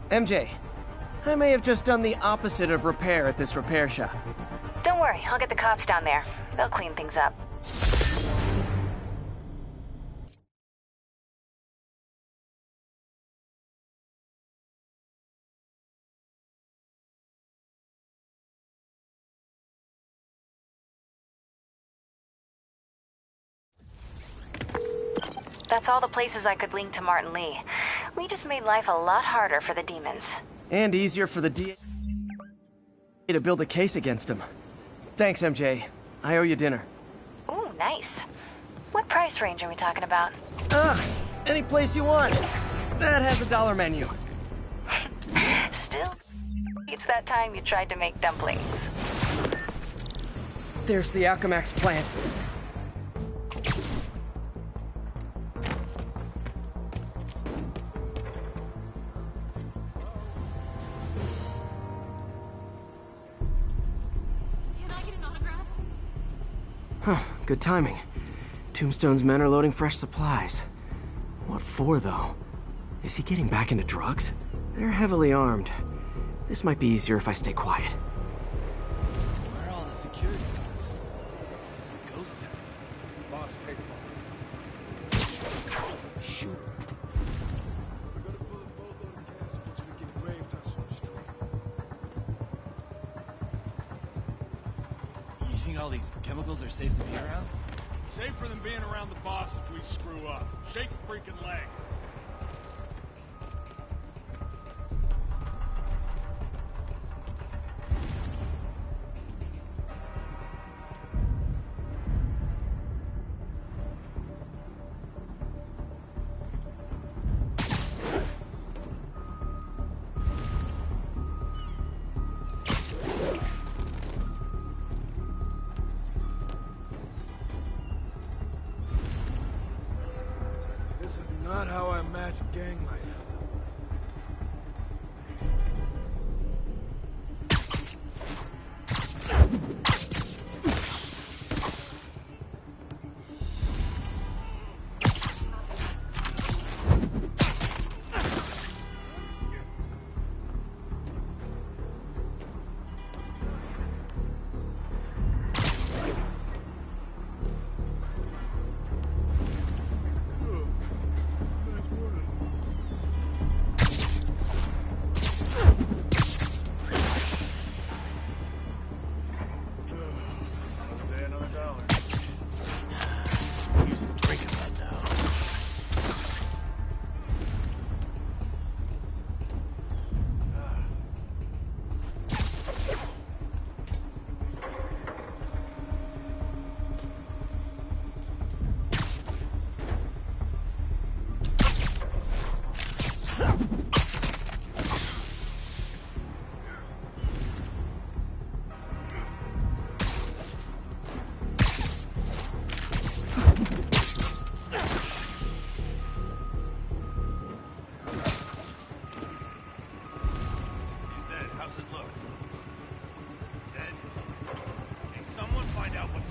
Speaker 15: MJ, I may have just done the opposite of repair at this repair shop.
Speaker 1: Don't worry, I'll get the cops down there. They'll clean things up. That's all the places I could link to Martin Lee. We just made life a lot harder for the demons.
Speaker 15: And easier for the DA to build a case against him. Thanks, MJ. I owe you dinner.
Speaker 1: Ooh, nice. What price range are we talking about?
Speaker 15: Any place you want. That has a dollar menu.
Speaker 1: Still, it's that time you tried to make dumplings.
Speaker 15: There's the Alchemax plant. Huh, good timing. Tombstone's men are loading fresh supplies. What for, though? Is he getting back into drugs? They're heavily armed. This might be easier if I stay quiet.
Speaker 11: Where are all the security guards? This is a ghost town.
Speaker 7: Boss paper. Shoot. We're gonna pull a boatload of gas once we get grave dust on the street.
Speaker 11: You think all these chemicals are safe to be around?
Speaker 5: Safer than being around the boss if we screw up. Shake a freaking leg.
Speaker 7: This is not how I imagine gang life.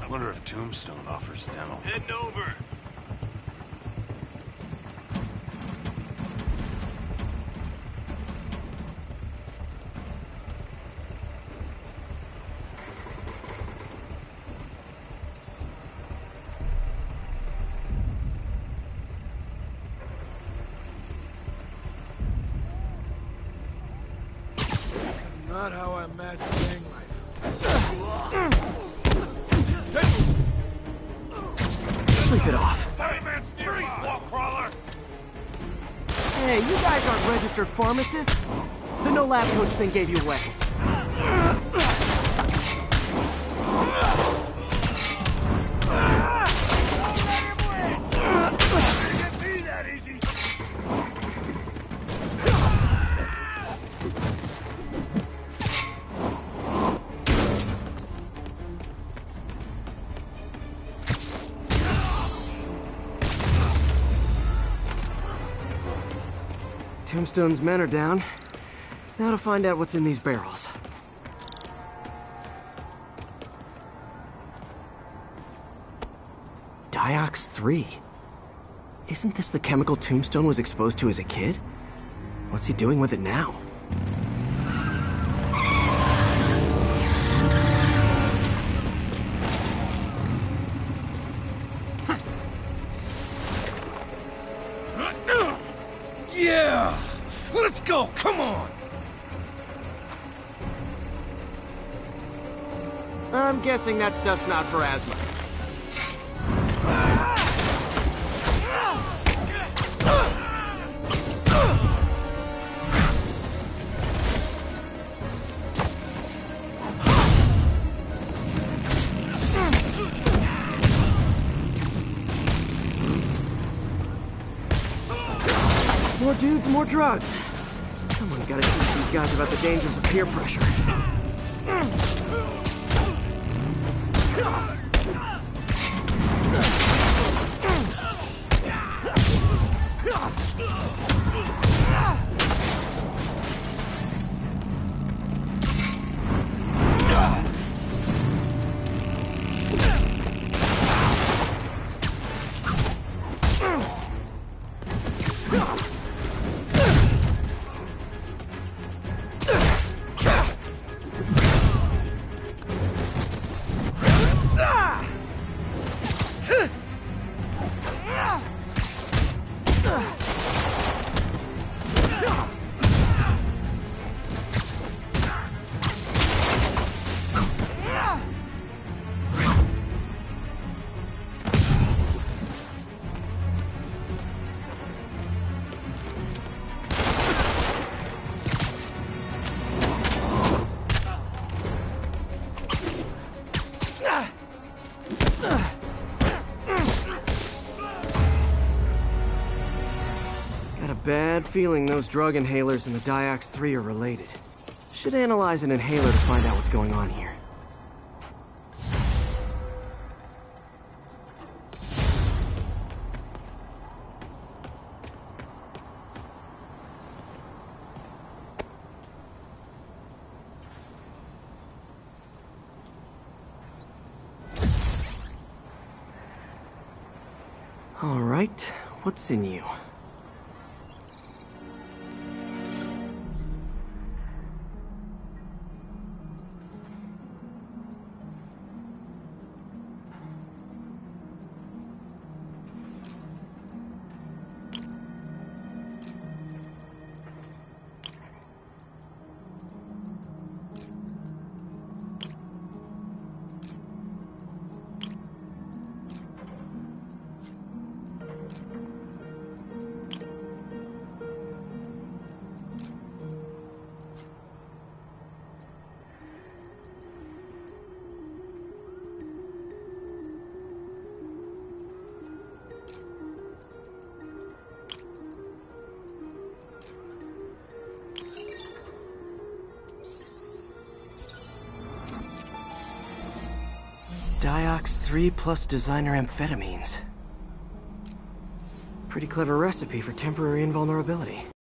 Speaker 18: Wonder if Tombstone offers demo.
Speaker 13: Heading over.
Speaker 7: Not how I imagine gang life.
Speaker 15: Sleep it off. Hey, you guys aren't registered pharmacists. The no lab coach thing gave you away. Tombstone's men are down. Now to find out what's in these barrels. Diox 3. Isn't this the chemical Tombstone was exposed to as a kid? What's he doing with it now?
Speaker 17: Yeah! Let's go, come on!
Speaker 15: I'm guessing that stuff's not for asthma. More dudes, more drugs. Someone's gotta teach these guys about the dangers of peer pressure. feeling those drug inhalers and the Diox 3 are related. Should analyze an inhaler to find out what's going on here. All right, what's in you? Diox 3 plus designer amphetamines. Pretty clever recipe for temporary invulnerability.